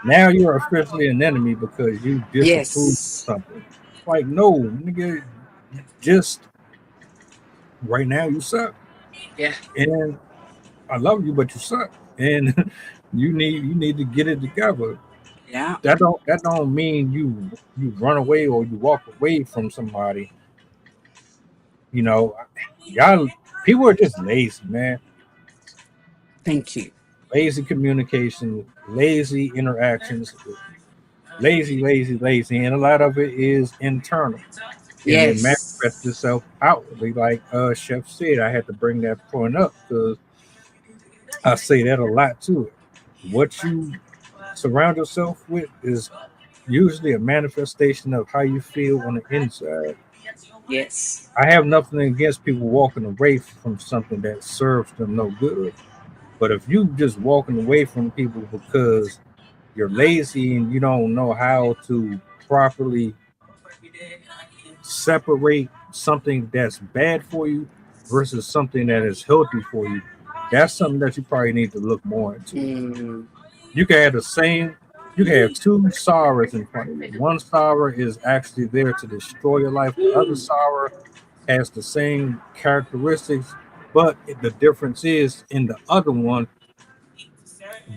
Now you're officially an enemy because you disapprove of Yes. something. Like, no, nigga, just right now you suck. Yeah. And I love you, but you suck. And you need to get it together. Yeah. That don't mean you run away or you walk away from somebody. You know, y'all people are just lazy, man. Thank you. Lazy communication, lazy interactions, lazy, and a lot of it is internal, and it manifests Yes. itself outwardly. Like Chef said, I had to bring that point up because I say that a lot too. What you surround yourself with is usually a manifestation of how you feel on the inside. Yes. I have nothing against people walking away from something that serves them no good. But if you just walking away from people because you're lazy and you don't know how to properly separate something that's bad for you versus something that is healthy for you, that's something that you probably need to look more into. Mm, You can have the same, you can have two sorrows in front of you. One sorrow is actually there to destroy your life. The other sorrow has the same characteristics, but the difference is in the other one,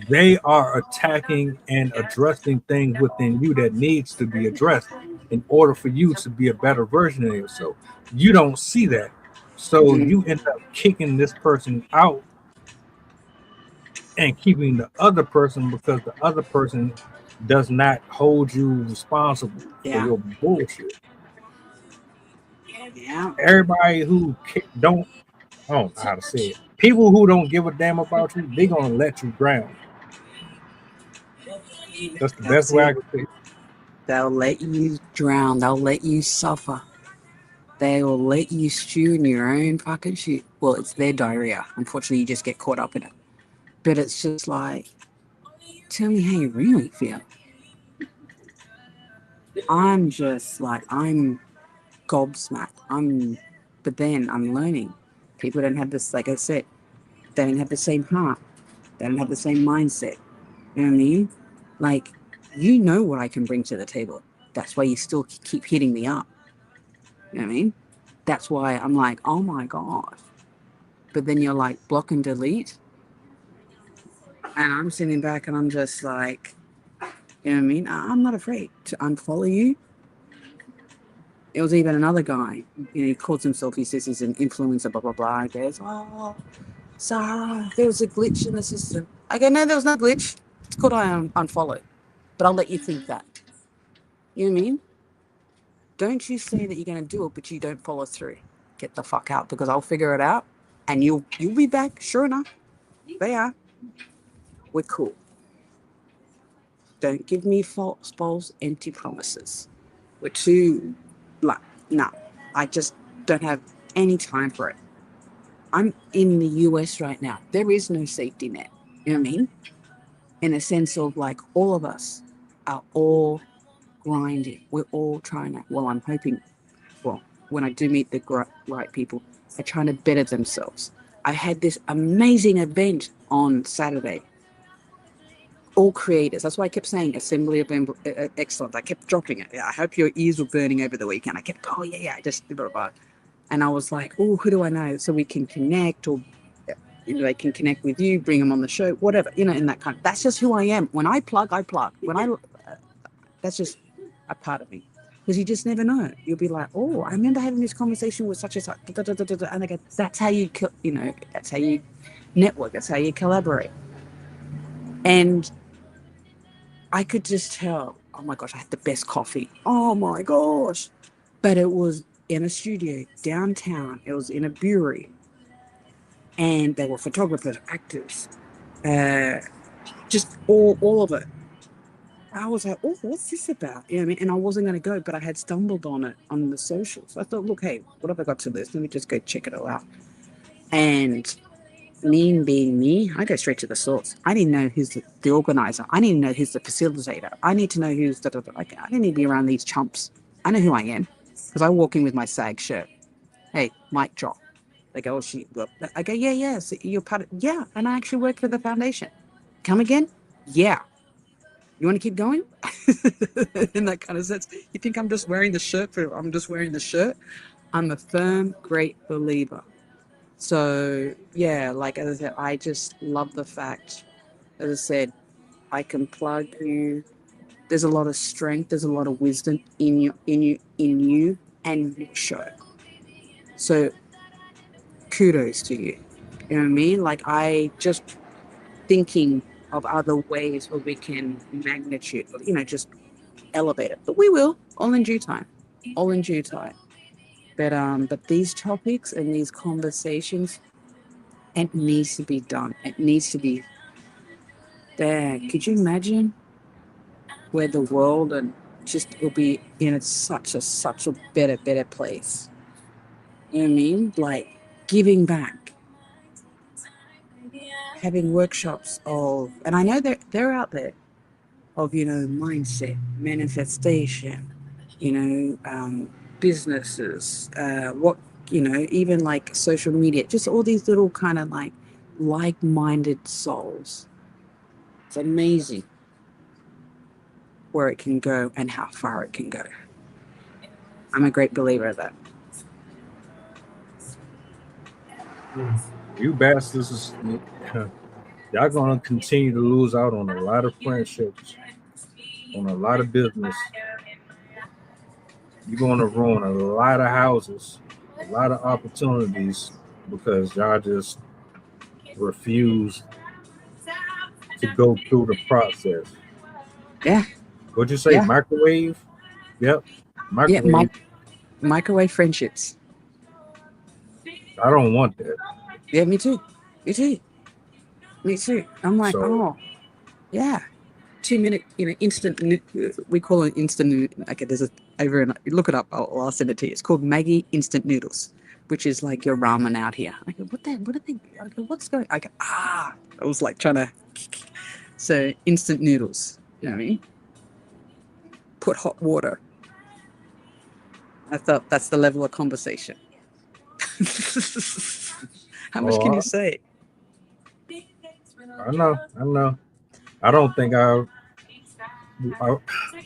they are attacking and addressing things within you that needs to be addressed in order for you to be a better version of yourself. You don't see that. So mm, you end up kicking this person out and keeping the other person because the other person does not hold you responsible for yeah. your bullshit. Yeah. Everybody who don't, I don't know how to say it. People who don't give a damn about you, they're gonna let you drown. That's the best That's way I it. can say it. They'll let you drown. They'll let you suffer. They will let you stew in your own fucking shit. Well, it's their diarrhea. Unfortunately, you just get caught up in it. But it's just like, tell me how you really feel. I'm just like, I'm gobsmacked. But then I'm learning. People don't have this, like I said, they don't have the same heart. They don't have the same mindset. You know what I mean? Like, you know what I can bring to the table. That's why you still keep hitting me up. You know what I mean? That's why I'm like, oh my God. But then you're like, block and delete. And I'm sitting back and I'm just like, you know what I mean? I'm not afraid to unfollow you. It was even another guy, he calls himself, he says he's an influencer, blah, blah, blah. He goes, oh, Sarah, there was a glitch in the system. I go, no, there was no glitch. It's called I unfollowed. But I'll let you think that. You know what I mean? don't you say that you're going to do it, but you don't follow through. Get the fuck out, because I'll figure it out, and you'll be back. Sure enough, they are. We're cool. Don't give me false, empty promises. We're too, like, no. I just don't have any time for it. I'm in the US right now. There is no safety net. You know what I mean? In a sense of like all of us are all grinding. We're all trying to, well, I'm hoping, well, when I do meet the right people, they're trying to better themselves. I had this amazing event on Saturday. All creators. That's why I kept saying Assembly of Excellence. I kept dropping it. Yeah, I hope your ears were burning over the weekend. I kept, oh, yeah, I just, blah, blah. And I was like, oh, who do I know? So we can connect, or they can connect with you, bring them on the show, whatever, in that kind of, that's just who I am. When I plug, I plug. That's just a part of me. Because you just never know. You'll be like, oh, I remember having this conversation with such and such. And they go, that's how you, that's how you network. That's how you collaborate. And I could just tell, oh my gosh, I had the best coffee. Oh my gosh. But it was in a studio downtown. It was in a brewery. And they were photographers, actors, just all of it. I was like, oh, what's this about? You know what I mean? And I wasn't going to go, but I had stumbled on it on the socials. I thought, look, hey, what have I got to this? Let me just go check it all out. And me being me, I go straight to the source. I didn't know who's the organizer. I didn't know who's the facilitator. I need to know who's I didn't need to be around these chumps. I know who I am because I walk in with my SAG shirt. Hey, mic drop. They go, oh, well, I go, yeah. So you're part of, yeah. And I actually work for the foundation. Come again? Yeah. You want to keep going? In that kind of sense. You think I'm just wearing the shirt I'm just wearing the shirt? I'm a firm, great believer. So, yeah, like as I said, I just love the fact, as I said, I can plug you. There's a lot of strength. There's a lot of wisdom in you and your show. So, kudos to you. You know what I mean? Like, I just thinking of other ways where we can magnitude, just elevate it. But we will, all in due time. All in due time. But these topics and these conversations, it needs to be done. It needs to be there. Could you imagine where the world and just will be in such a better place? You know what I mean? Like giving back, having workshops of, and I know they're out there of, mindset, manifestation, businesses, even like social media, just all these little kind of like-minded souls. It's amazing where it can go and how far it can go. I'm a great believer of that. You bastards, y'all gonna continue to lose out on a lot of friendships, on a lot of business. You're gonna ruin a lot of houses, a lot of opportunities because y'all just refuse to go through the process. Yeah. What'd you say? Yeah. Microwave? Yep. Yeah. Microwave. Microwave friendships. I don't want that. Yeah, me too. Me too. I'm like, So, yeah. 2 minute, instant. We call it instant. Okay, there's look it up. I'll send it to you. It's called Maggie Instant Noodles, which is like your ramen out here. I go, what are they? I go, what's going? I go, I was like trying to. So instant noodles. You know what I mean? Put hot water. I thought that's the level of conversation. How much can you say? I know. I don't think I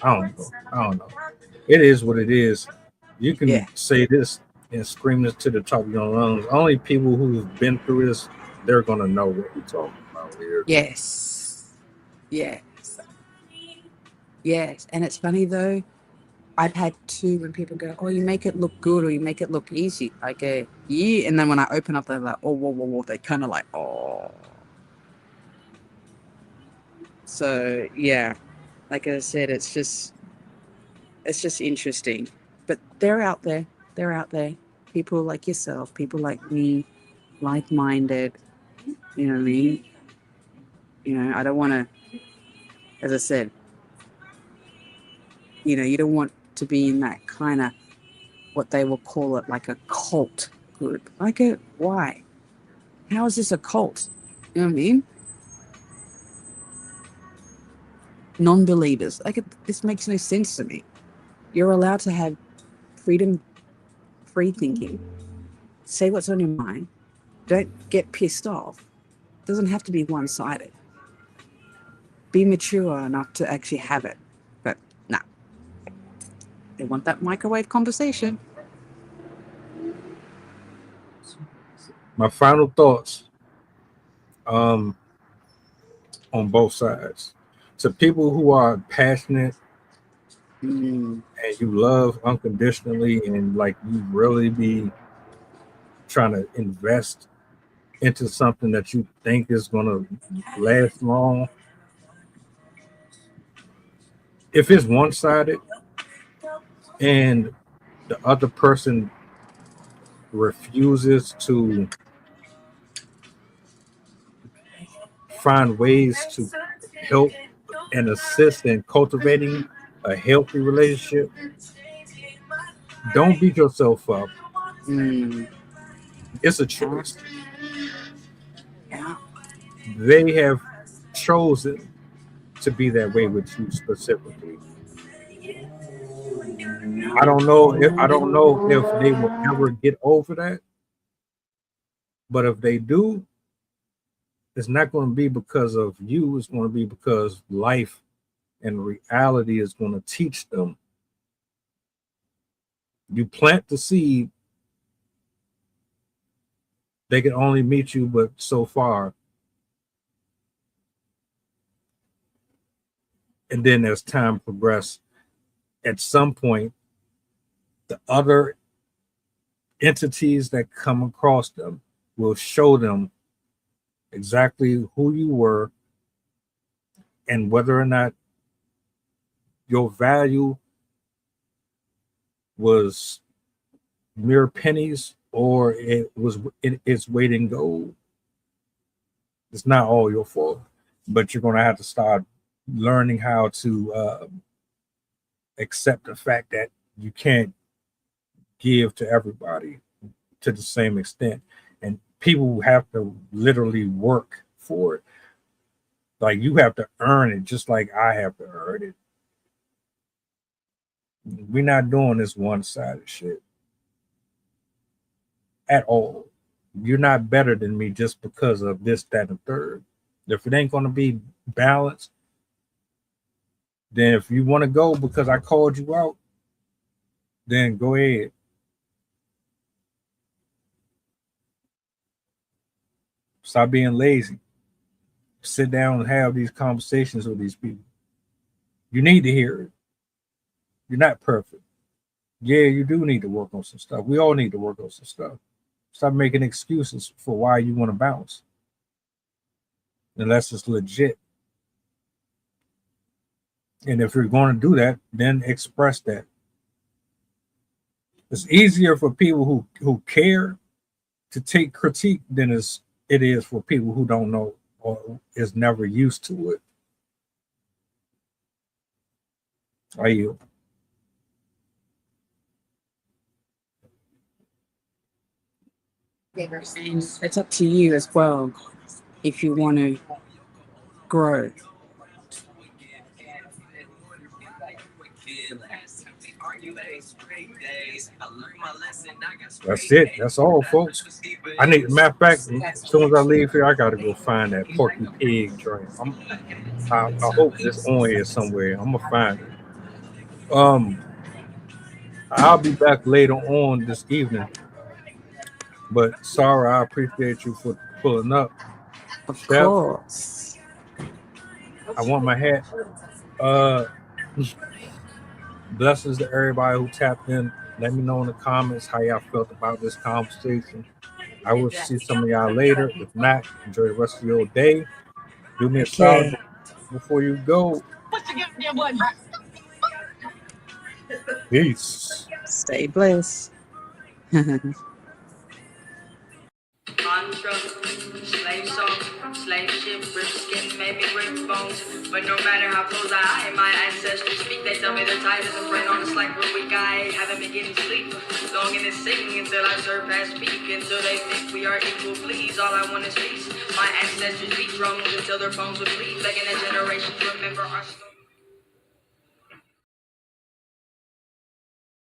don't know. It is what it is. You can say this and scream this to the top of your lungs. Only people who've been through this, they're gonna know what we're talking about here. Yes. And it's funny though. I've had two when people go, oh, you make it look good or you make it look easy. I go, yeah. And then when I open up, they're like, oh, whoa. They kind of like, oh. So, yeah, like I said, it's just interesting. But they're out there. They're out there. People like yourself, people like me, like-minded. You know what I mean? You know, I don't want to, as I said, you know, you don't want to be in that kind of what they will call it like a cult group. Like a why? How is this a cult? You know what I mean? Non-believers. This makes no sense to me. You're allowed to have freedom, free thinking. Say what's on your mind. Don't get pissed off. It doesn't have to be one-sided. Be mature enough to actually have it. But nah. They want that microwave conversation. My final thoughts on both sides. To people who are passionate and you love unconditionally and like you really be trying to invest into something that you think is going to last long, if it's one-sided and the other person refuses to find ways to help and assist in cultivating a healthy relationship, don't beat yourself up. It's a choice. Yeah. They have chosen to be that way with you specifically. I don't know if they will ever get over that, but if they do, it's not going to be because of you. It's going to be because life and reality is going to teach them. You plant the seed, they can only meet you but so far. And then as time progresses, at some point, the other entities that come across them will show them exactly who you were and whether or not your value was mere pennies or it was its weight in gold. It's not all your fault, but you're going to have to start learning how to accept the fact that you can't give to everybody to the same extent, and people have to literally work for it. Like you have to earn it, just like I have to earn it. We're not doing this one-sided shit at all. You're not better than me just because of this, that, and third. If it ain't going to be balanced, then if you want to go because I called you out, then go ahead. Stop being lazy. Sit down and have these conversations with these people. You need to hear it. You're not perfect. Yeah, you do need to work on some stuff. We all need to work on some stuff. Stop making excuses for why you want to bounce. Unless it's legit. And if you're going to do that, then express that. It's easier for people who care to take critique than it is for people who don't know or is never used to it. Are you? And it's up to you as well if you want to grow. That's it. That's all, folks. Matter of fact, as soon as I leave here, I got to go find that Porky Pig joint. I hope it's on here somewhere. I'm going to find it. I'll be back later on this evening. But Sarah, I appreciate you for pulling up. Of Chef, course. I want my hat. Blessings to everybody who tapped in. Let me know in the comments how y'all felt about this conversation. I will see some of y'all later. If not, enjoy the rest of your day. Do me a solid before you go. Peace. Stay blessed. Mantra, slave song, slave ship, rip skin, maybe rip bones. But no matter how close I am, my ancestors speak. They tell me they're tired as a friend on a slack real weak. I haven't been getting sleep. Long in this singing until I surpass peak. Until they think we are equal, please. All I want is peace. My ancestors beat drums until their bones would bleed. Begging that generations remember our story.